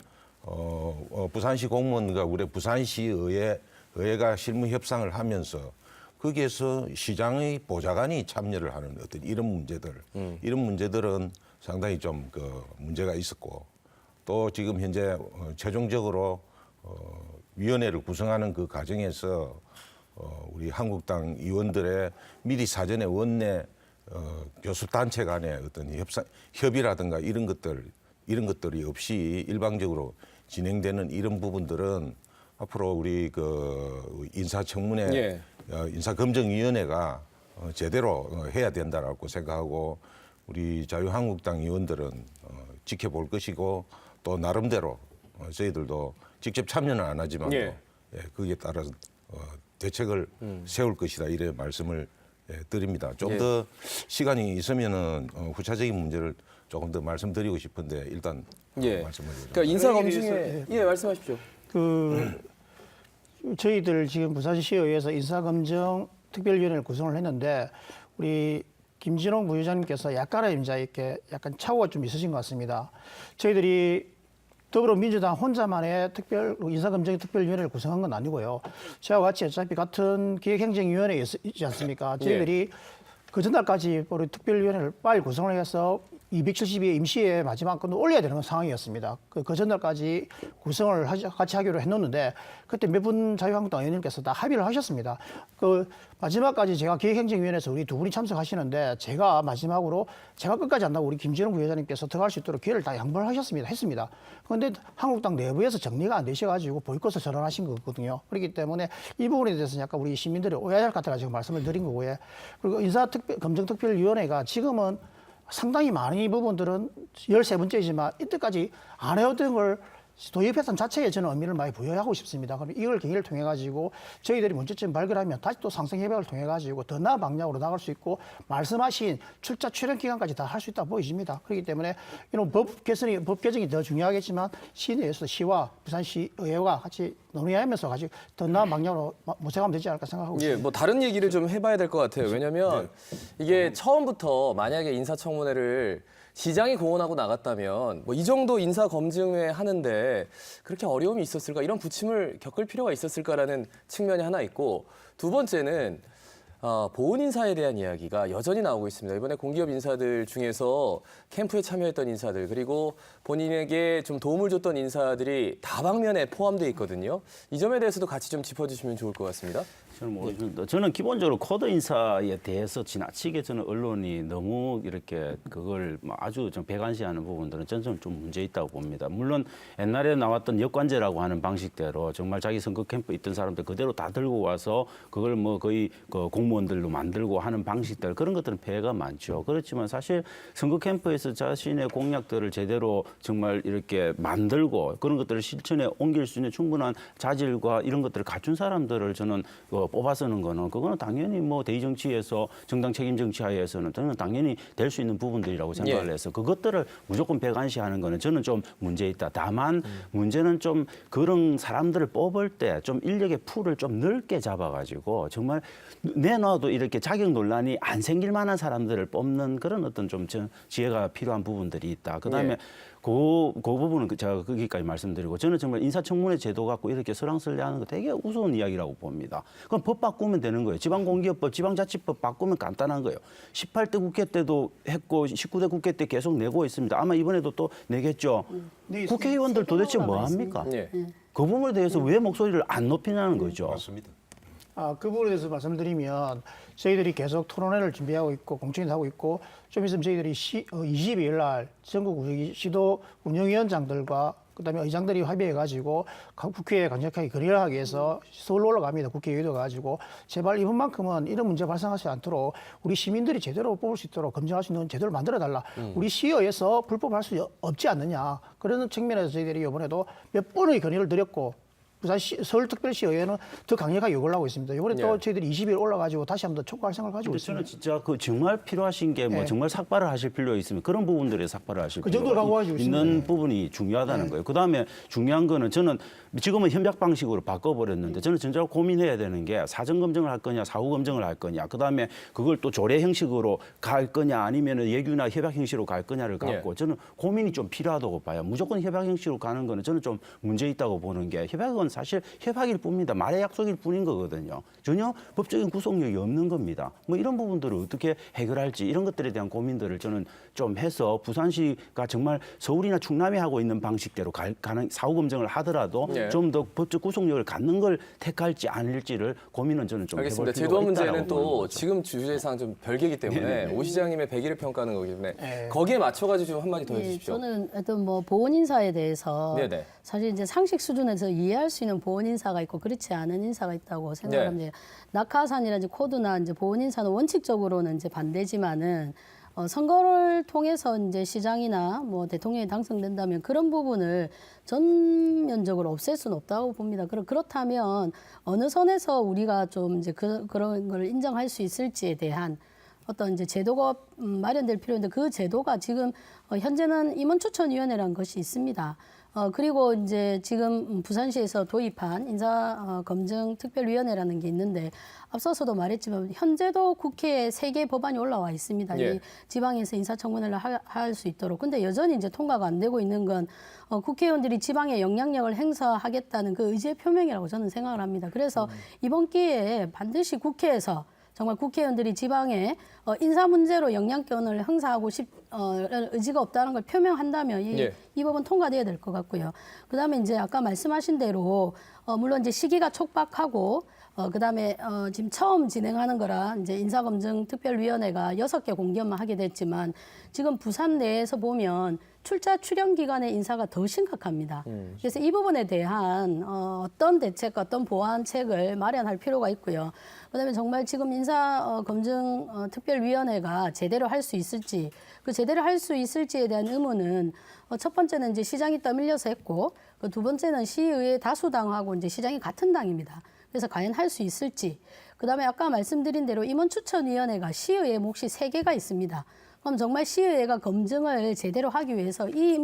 부산시 공무원과 우리 부산시의회가 실무 협상을 하면서 거기에서 시장의 보좌관이 참여를 하는 어떤 이런 문제들은 상당히 좀 그 문제가 있었고 또 지금 현재 최종적으로 위원회를 구성하는 그 과정에서 우리 한국당 의원들의 미리 사전에 원내 교수단체 간의 어떤 협의라든가 이런 것들이 없이 일방적으로 진행되는 이런 부분들은 앞으로 우리 그 인사청문회,
예.
인사검증위원회가 제대로 해야 된다라고 생각하고 우리 자유한국당 의원들은 지켜볼 것이고 또 나름대로 저희들도 직접 참여는 안 하지만
예.
거기에 따라서 대책을 세울 것이다 이래 말씀을 드립니다. 좀 더 시간이 있으면은 후차적인 문제를 조금 더 말씀드리고 싶은데 일단
예.
말씀을 드립니다.
그러니까 인사 검증에 말씀하십시오.
저희들 지금 부산시의회에서 인사검증 특별위원회를 구성을 했는데 우리 김진홍 부의장님께서 약간의 이제 이렇게 약간 착오가 좀 있으신 것 같습니다. 저희들이 더불어민주당 혼자만의 인사검증 특별위원회를 구성한 건 아니고요. 저와 같이 어차피 같은 기획행정위원회에 있지 않습니까? 저희들이 그 전날까지 우리 특별위원회를 빨리 구성을 해서 272회 임시회 마지막 건도 올려야 되는 상황이었습니다. 그 전날까지 구성을 같이 하기로 했는데 그때 몇 분 자유한국당 의원님께서 다 합의를 하셨습니다. 그 마지막까지 제가 기획행정위원회에서 우리 두 분이 참석하시는데 제가 마지막으로 제가 끝까지 한다고 우리 김진웅 부회장님께서 들어갈 수 있도록 기회를 다 양보를 했습니다. 그런데 한국당 내부에서 정리가 안 되셔가지고 보이콧을 전환하신 거거든요. 그렇기 때문에 이 부분에 대해서는 약간 우리 시민들이 오해할 것 같아가지고 말씀을 드린 거고요. 그리고 검증특별위원회가 지금은 상당히 많은 이 부분들은 13번째이지만 이때까지 안 해왔던 걸 도입했던 자체에 저는 의미를 많이 부여하고 싶습니다. 그럼 이걸 계기를 통해 가지고 저희들이 문제점 발견하면 다시 또 상생 협약을 통해 가지고 더 나은 방향으로 나갈 수 있고 말씀하신 출자 출연 기간까지 다 할 수 있다 보여집니다. 그렇기 때문에 이런 법 개정이 더 중요하겠지만 시내에서 시와 부산시 의회와 같이 논의하면서 가지고 더 나은 방향으로 모색하면 되지 않을까 생각하고
예,
있습니다.
뭐 다른 얘기를 좀 해봐야 될 것 같아요. 왜냐하면 이게 처음부터 만약에 인사청문회를 시장이 공언하고 나갔다면 뭐 이 정도 인사 검증회 하는데 그렇게 어려움이 있었을까, 이런 부침을 겪을 필요가 있었을까라는 측면이 하나 있고, 두 번째는 보훈 인사에 대한 이야기가 여전히 나오고 있습니다. 이번에 공기업 인사들 중에서 캠프에 참여했던 인사들, 그리고 본인에게 좀 도움을 줬던 인사들이 다방면에 포함되어 있거든요. 이 점에 대해서도 같이 좀 짚어주시면 좋을 것 같습니다.
저는 기본적으로 코드 인사에 대해서 지나치게 저는 언론이 너무 이렇게 그걸 아주 좀 배관시하는 부분들은 저는 좀 문제 있다고 봅니다. 물론 옛날에 나왔던 역관제라고 하는 방식대로 정말 자기 선거 캠프 있던 사람들 그대로 다 들고 와서 그걸 뭐 거의 그 공무원들로 만들고 하는 방식들, 그런 것들은 폐해가 많죠. 그렇지만 사실 선거 캠프에서 자신의 공약들을 제대로 정말 이렇게 만들고 그런 것들을 실천에 옮길 수 있는 충분한 자질과 이런 것들을 갖춘 사람들을 저는 뽑아서는 거는 그거는 당연히 뭐 대의 정치에서 정당 책임 정치하에서는 저는 당연히 될 수 있는 부분들이라고 생각을 해서 그것들을 무조건 배관시하는 거는 저는 좀 문제 있다. 다만 문제는 좀 그런 사람들을 뽑을 때 좀 인력의 풀을 좀 넓게 잡아가지고 정말 내놔도 이렇게 자격 논란이 안 생길 만한 사람들을 뽑는 그런 어떤 좀 지혜가 필요한 부분들이 있다. 그다음에 그 부분은 제가 거기까지 말씀드리고, 저는 정말 인사청문회 제도 갖고 이렇게 설왕설래하는 거 되게 우스운 이야기라고 봅니다. 그럼 법 바꾸면 되는 거예요. 지방공기업법, 지방자치법 바꾸면 간단한 거예요. 18대 국회 때도 했고 19대 국회 때 계속 내고 있습니다. 아마 이번에도 또 내겠죠. 국회의원들 도대체 뭐 합니까?
예.
그 부분에 대해서 왜 목소리를 안 높이냐는 거죠.
맞습니다.
그 부분에 대해서 말씀을 드리면 저희들이 계속 토론회를 준비하고 있고 공청회도 하고 있고, 좀 있으면 저희들이 22일 날 전국 시도 운영위원장들과 그다음에 의장들이 합의해가지고 국회에 강력하게 거리를 하기 위해서 서울로 올라갑니다. 국회의회도 가지고 제발 이번만큼은 이런 문제 발생하지 않도록 우리 시민들이 제대로 뽑을 수 있도록 검증할 수 있는 제도를 만들어달라. 우리 시의회에서 불법할 수 없지 않느냐. 그런 측면에서 저희들이 이번에도 몇 번의 건의를 드렸고, 서울특별시 의회는 더 강력하게 요구를 하고 있습니다. 이번에 또 저희들이 20일 올라가지고 다시 한번 더 촉구할 생각을 가지고
근데
있습니다.
저는 진짜 그 정말 필요하신 게 뭐 정말 삭발을 하실 필요가 있으면 그런 부분들에 삭발을 하실
그 정도로
필요가
각오하시고
있는 부분이 중요하다는 거예요. 그다음에 중요한 거는 저는 지금은 협약 방식으로 바꿔버렸는데 저는 진짜로 고민해야 되는 게 사전 검증을 할 거냐, 사후 검증을 할 거냐, 그다음에 그걸 또 조례 형식으로 갈 거냐 아니면 예규나 협약 형식으로 갈 거냐를 갖고 저는 고민이 좀 필요하다고 봐요. 무조건 협약 형식으로 가는 거는 저는 좀 문제 있다고 보는 게, 협약은 사실 협약일 뿐입니다. 말의 약속일 뿐인 거거든요. 전혀 법적인 구속력이 없는 겁니다. 뭐 이런 부분들을 어떻게 해결할지 이런 것들에 대한 고민들을 저는 좀 해서 부산시가 정말 서울이나 충남이 하고 있는 방식대로 가는 사후 검증을 하더라도 좀 더 법적 구속력을 갖는 걸 택할지 아닐지를 고민은 저는 좀
알겠습니다.
해볼 필요가
제도 문제는
있다라고
또
보는 거죠.
지금 주제상 좀 별개이기 때문에 오 시장님의 백일을 평가하는 거기 때문에 거기에 맞춰가지고 좀 한마디 더 해주십시오.
저는 어떤 뭐 보훈 인사에 대해서
네네.
사실 이제 상식 수준에서 이해할 수 있는 보훈 인사가 있고 그렇지 않은 인사가 있다고 생각합니다. 낙하산이라든지 코드나 이제 보훈 인사는 원칙적으로는 이제 반대지만은 선거를 통해서 이제 시장이나 뭐 대통령이 당선된다면 그런 부분을 전면적으로 없앨 수는 없다고 봅니다. 그렇다면 어느 선에서 우리가 좀 이제 그런 걸 인정할 수 있을지에 대한 어떤 이제 제도가 마련될 필요인데, 그 제도가 지금 현재는 임원추천위원회라는 것이 있습니다. 그리고 이제 지금 부산시에서 도입한 인사검증특별위원회라는 게 있는데, 앞서서도 말했지만 현재도 국회에 3개 법안이 올라와 있습니다. 이 지방에서 인사청문회를 할 수 있도록. 근데 여전히 이제 통과가 안 되고 있는 건 국회의원들이 지방에 영향력을 행사하겠다는 그 의지의 표명이라고 저는 생각을 합니다. 그래서 이번 기회에 반드시 국회에서 정말 국회의원들이 지방에 인사 문제로 영향권을 행사하고 의지가 없다는 걸 표명한다면
예.
이 법은 통과돼야 될 것 같고요. 그다음에 이제 아까 말씀하신 대로 물론 이제 시기가 촉박하고 그다음에 지금 처음 진행하는 거라 이제 인사검증특별위원회가 6개 공기업만 하게 됐지만 지금 부산 내에서 보면 출자 출연 기관의 인사가 더 심각합니다. 그래서 이 부분에 대한 어떤 대책과 어떤 보완책을 마련할 필요가 있고요. 그다음에 정말 지금 인사검증특별위원회가 제대로 할 수 있을지 그 제대로 할 수 있을지에 대한 의문은 첫 번째는 이제 시장이 떠밀려서 했고 그 두 번째는 시의회 다수당하고 이제 시장이 같은 당입니다. 그래서 과연 할 수 있을지. 그다음에 아까 말씀드린 대로 임원추천위원회가 시의회 몫이 3개가 있습니다. 그럼 정말 시의회가 검증을 제대로 하기 위해서 이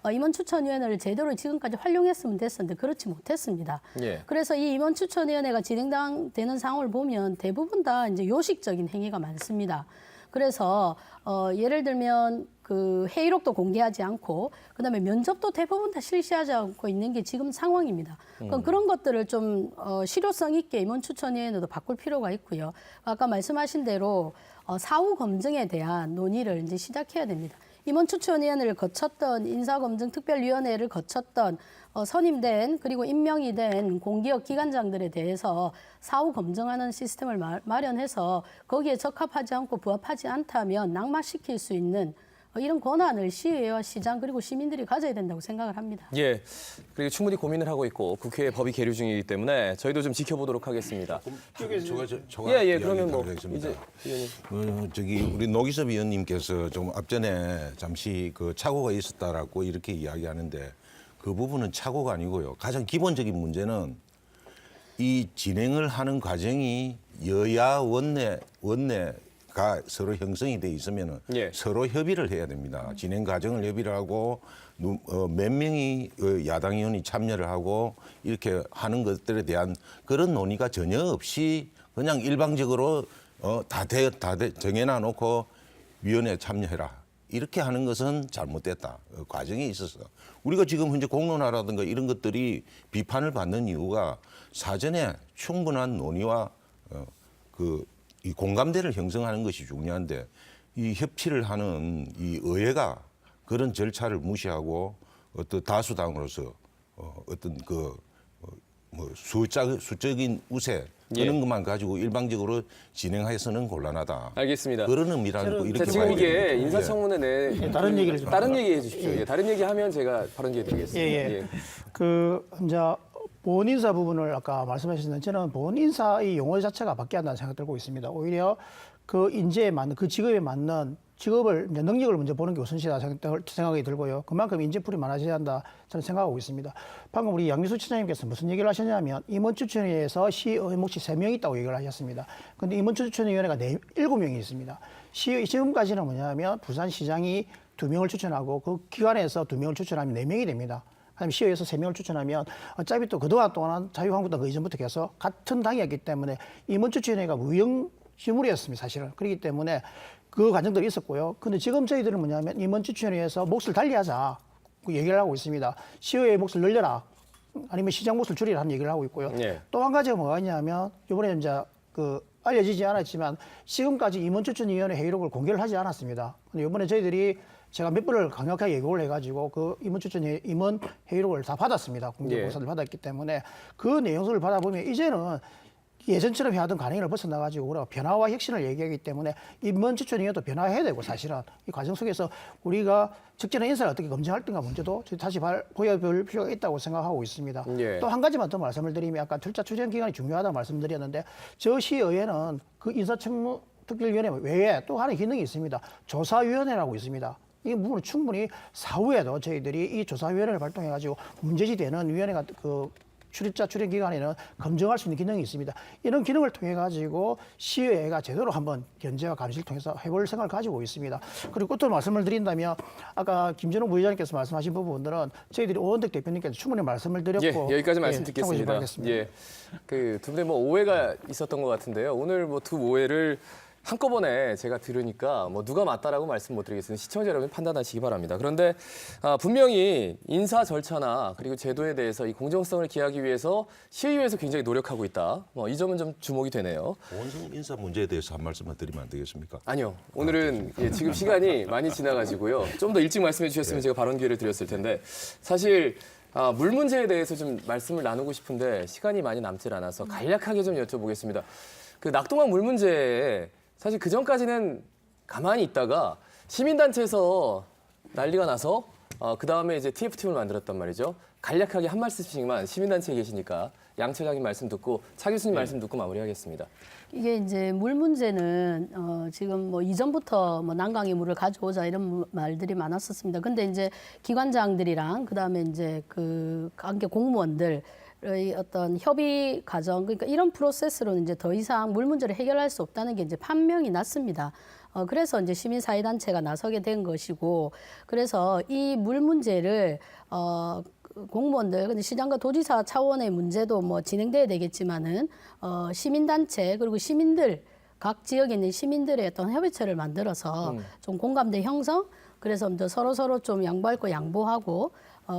임원추천위원회를 제대로 지금까지 활용했으면 됐었는데 그렇지 못했습니다.
예.
그래서 이 임원추천위원회가 진행되는 상황을 보면 대부분 다 이제 요식적인 행위가 많습니다. 그래서 예를 들면 그 회의록도 공개하지 않고 그다음에 면접도 대부분 다 실시하지 않고 있는 게 지금 상황입니다. 그럼 그런 것들을 좀 실효성 있게 임원추천위원회도 바꿀 필요가 있고요. 아까 말씀하신 대로 사후 검증에 대한 논의를 이제 시작해야 됩니다. 임원추천위원회를 거쳤던 인사검증특별위원회를 거쳤던 선임된 그리고 임명이 된 공기업 기관장들에 대해서 사후 검증하는 시스템을 마련해서 거기에 적합하지 않고 부합하지 않다면 낙마시킬 수 있는 이런 권한을 시의회와 시장 그리고 시민들이 가져야 된다고 생각을 합니다.
예. 그리고 충분히 고민을 하고 있고 국회에 법이 계류 중이기 때문에 저희도 좀 지켜보도록 하겠습니다. 예. 그러면 뭐 이제 의원님.
저기 우리 노기섭 의원님께서 좀 앞전에 잠시 그 착오가 있었다라고 이렇게 이야기하는데 그 부분은 착오가 아니고요. 가장 기본적인 문제는 이 진행을 하는 과정이 여야 원내가 서로 형성이 돼 있으면
예.
서로 협의를 해야 됩니다. 진행 과정을 협의를 하고 몇 명이 야당 의원이 참여를 하고 이렇게 하는 것들에 대한 그런 논의가 전혀 없이 그냥 일방적으로 다 정해놔 놓고 위원회에 참여해라. 이렇게 하는 것은 잘못됐다. 과정에 있어서. 우리가 지금 현재 공론화라든가 이런 것들이 비판을 받는 이유가 사전에 충분한 논의와 이 공감대를 형성하는 것이 중요한데 이 협치를 하는 이 의회가 그런 절차를 무시하고 어떤 다수당으로서 어떤 수적인 우세 그런 것만 가지고 일방적으로 진행해서는 곤란하다.
알겠습니다.
그런 의미라는 이렇게
지금
봐야
이게
됩니다.
인사청문회 내
다른 얘기를 좀
다른 얘기 해주십시오. 예. 다른 얘기 하면 제가 발언 기회 드리겠습니다.
예. 그 이제 보훈인사 부분을 아까 말씀하셨는데 저는 보훈인사 이 용어 자체가 바뀌어야 한다는 생각 들고 있습니다. 오히려 그 인재에 맞는 그 직업에 맞는 직업을 이제 능력을 먼저 보는 게 우선시다 생각이 들고요. 그만큼 인재풀이 많아져야 한다 저는 생각하고 있습니다. 방금 우리 양미수 처장님께서 무슨 얘기를 하셨냐면 임원추천위에서 시의회 몫이 3명 있다고 얘기를 하셨습니다. 그런데 임원추천위원회가 7명이 있습니다. 지금까지는 뭐냐면 부산시장이 2명을 추천하고 그 기관에서 2명을 추천하면 4명이 됩니다. 그다음에 시의회에서 3명을 추천하면 어차피 또 그동안 동안 자유한국당 그 이전부터 계속 같은 당이었기 때문에 임원추천위가 무용지물이었습니다. 사실은. 그렇기 때문에 그 과정들이 있었고요. 근데 지금 저희들은 뭐냐면 임원추천위에서 몫을 달리하자 그 얘기를 하고 있습니다. 시의회 몫을 늘려라 아니면 시장 몫을 줄이라 하는 얘기를 하고 있고요.
예.
또 한 가지가 뭐가 있냐면 이번에 이제 알려지지 않았지만 지금까지 임원추천위원회 회의록을 공개를 하지 않았습니다. 근데 이번에 저희들이 제가 몇 번을 강력하게 예고를 해가지고 그 임원 회의록을 다 받았습니다. 공개 공사를 받았기 때문에 그 내용들을 받아보면 이제는 예전처럼 해왔던 관행을 벗어나가지고 우리가 변화와 혁신을 얘기하기 때문에 임원추천위원회도 변화해야 되고 사실은 이 과정 속에서 우리가 적절한 인사를 어떻게 검증할 건가 문제도 다시 보여볼 필요가 있다고 생각하고 있습니다.
예.
또 한 가지만 더 말씀을 드리면 아까 출자 추천 기간이 중요하다고 말씀드렸는데 저 시의회는 그 인사청문특별위원회 외에 또 하나의 기능이 있습니다. 조사위원회라고 있습니다. 이 부분은 충분히 사후에도 저희들이 이 조사위원회를 발동해가지고 문제지되는 위원회가 출입자 출연 기간에는 검증할 수 있는 기능이 있습니다. 이런 기능을 통해 가지고 시의회가 제대로 한번 견제와 감시를 통해서 해볼 생각을 가지고 있습니다. 그리고 또 말씀을 드린다면 아까 김준호 부의장님께서 말씀하신 부분들은 저희들이 오원택 대표님께서 충분히 말씀을 드렸고
예, 여기까지 말씀 듣겠습니다.
참고해 주시기 바라겠습니다.
예, 그 두 분의 오해가 있었던 것 같은데요. 오늘 두 오해를 한꺼번에 제가 들으니까 뭐 누가 맞다라고 말씀 못 드리겠습니다. 시청자 여러분 판단하시기 바랍니다. 그런데 분명히 인사 절차나 그리고 제도에 대해서 이 공정성을 기하기 위해서 시의회에서 굉장히 노력하고 있다. 이 점은 좀 주목이 되네요.
보건성 인사 문제에 대해서 한 말씀만 드리면 안 되겠습니까?
아니요. 오늘은 지금 시간이 많이 지나가지고요. 좀 더 일찍 말씀해 주셨으면 제가 발언 기회를 드렸을 텐데 사실 물 문제에 대해서 좀 말씀을 나누고 싶은데 시간이 많이 남질 않아서 간략하게 좀 여쭤보겠습니다. 그 낙동강 물 문제에 사실 그 전까지는 가만히 있다가 시민단체에서 난리가 나서 그 다음에 이제 TF팀을 만들었단 말이죠. 간략하게 한 말씀씩만 시민단체에 계시니까 양 차장님 말씀 듣고 차 교수님 말씀 듣고 마무리하겠습니다.
이게 이제 물 문제는 지금 뭐 이전부터 뭐 난강의 물을 가져오자 이런 말들이 많았었습니다. 근데 이제 기관장들이랑 그다음에 이제 그 관계 공무원들 의 어떤 협의 과정, 그러니까 이런 프로세스로는 이제 더 이상 물 문제를 해결할 수 없다는 게 이제 판명이 났습니다. 그래서 이제 시민사회단체가 나서게 된 것이고, 그래서 이 물 문제를 공무원들, 근데 시장과 도지사 차원의 문제도 뭐 진행돼야 되겠지만은 시민단체 그리고 시민들 각 지역에 있는 시민들의 어떤 협의체를 만들어서 좀 공감대 형성, 그래서 서로 좀 양보할 거 양보하고.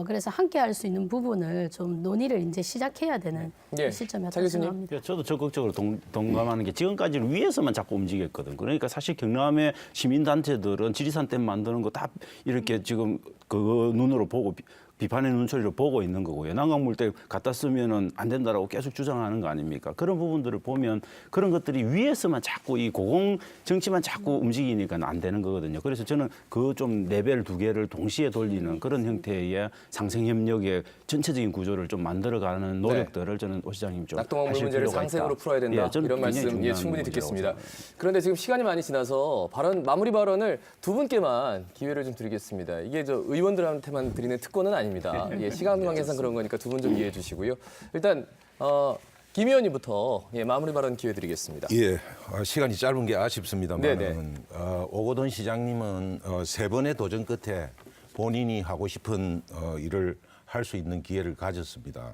그래서 함께 할 수 있는 부분을 좀 논의를 이제 시작해야 되는 시점이었다고 생각합니다.
저도 적극적으로 동감하는 게 지금까지는 위에서만 자꾸 움직였거든. 그러니까 사실 경남의 시민단체들은 지리산댐 만드는 거 다 이렇게 지금 그 눈으로 보고 비판의 눈초리로 보고 있는 거고요. 난강물대 갖다 쓰면은 안 된다라고 계속 주장하는 거 아닙니까? 그런 부분들을 보면 그런 것들이 위에서만 자꾸 이 고공 정치만 자꾸 움직이니까 안 되는 거거든요. 그래서 저는 그 좀 레벨 두 개를 동시에 돌리는 그런 형태의 상생 협력의 전체적인 구조를 좀 만들어가는 노력들을 저는 오 시장님 좀
낙동강 물
하실
문제를
필요가
상생으로
있다.
풀어야 된다.
저는
이런 말씀
굉장히 중요한
충분히
문제라고
듣겠습니다.
생각합니다.
그런데 지금 시간이 많이 지나서 마무리 발언을 두 분께만 기회를 좀 드리겠습니다. 이게 의원들한테만 드리는 특권은 아닙니다. 시간 관계상 그런 거니까 두 분 좀 이해해 주시고요. 일단 김 의원님부터 마무리 발언 기회 드리겠습니다.
예, 시간이 짧은 게 아쉽습니다만
네네.
오거돈 시장님은 세 번의 도전 끝에 본인이 하고 싶은 일을 할 수 있는 기회를 가졌습니다.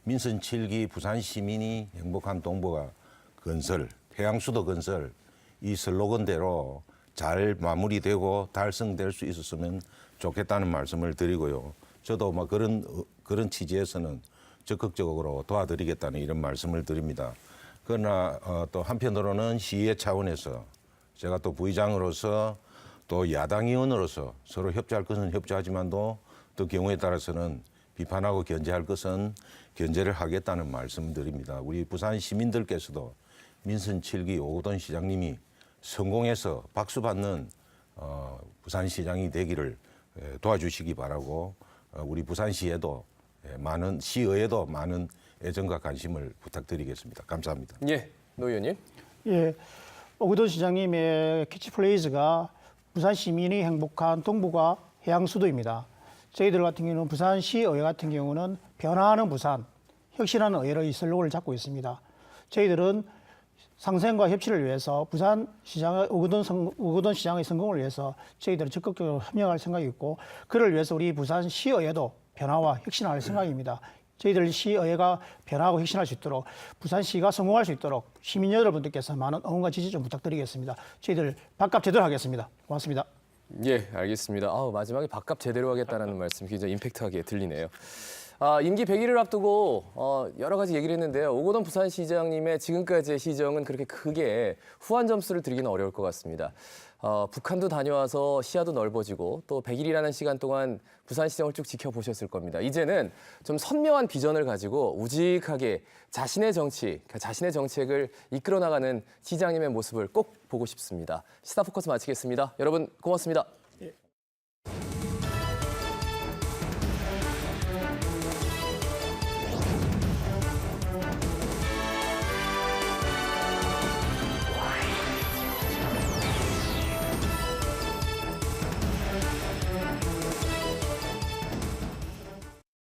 민선 7기 부산 시민이 행복한 동북아 건설, 해양수도 건설 이 슬로건대로 잘 마무리되고 달성될 수 있었으면 좋겠다는 말씀을 드리고요. 저도 그런 취지에서는 적극적으로 도와드리겠다는 이런 말씀을 드립니다. 그러나 또 한편으로는 시의회 차원에서 제가 또 부의장으로서 또 야당 의원으로서 서로 협조할 것은 협조하지만도 또 경우에 따라서는 비판하고 견제할 것은 견제를 하겠다는 말씀드립니다. 우리 부산 시민들께서도 민선 7기 오거돈 시장님이 성공해서 박수 받는 부산시장이 되기를 도와주시기 바라고 우리 부산시에도 시의회도 많은 애정과 관심을 부탁드리겠습니다. 감사합니다.
예, 노 의원님.
예, 오거돈 시장님의 캐치플레이즈가 부산 시민이 행복한 동북아 해양수도입니다. 저희들 같은 경우는 부산시의회 같은 경우는 변화하는 부산, 혁신하는 의회로 이 슬로건을 잡고 있습니다. 저희들은 상생과 협치를 위해서 부산시장의 오거돈 시장의 성공을 위해서 저희들은 적극적으로 협력할 생각이 있고, 그를 위해서 우리 부산시의회도 변화와 혁신할 생각입니다. 저희들 시의회가 변화하고 혁신할 수 있도록, 부산시가 성공할 수 있도록 시민 여러분들께서 많은 응원과 지지 좀 부탁드리겠습니다. 저희들 밥값 제대로 하겠습니다. 고맙습니다.
예, 알겠습니다. 마지막에 밥값 제대로 하겠다는 말씀 굉장히 임팩트하게 들리네요. 임기 100일을 앞두고 여러 가지 얘기를 했는데요. 오거돈 부산시장님의 지금까지의 시정은 그렇게 크게 후한 점수를 드리기는 어려울 것 같습니다. 북한도 다녀와서 시야도 넓어지고 또 100일이라는 시간 동안 부산시정을 쭉 지켜보셨을 겁니다. 이제는 좀 선명한 비전을 가지고 우직하게 자신의 정책을 이끌어 나가는 시장님의 모습을 꼭 보고 싶습니다. 시사포커스 마치겠습니다. 여러분 고맙습니다.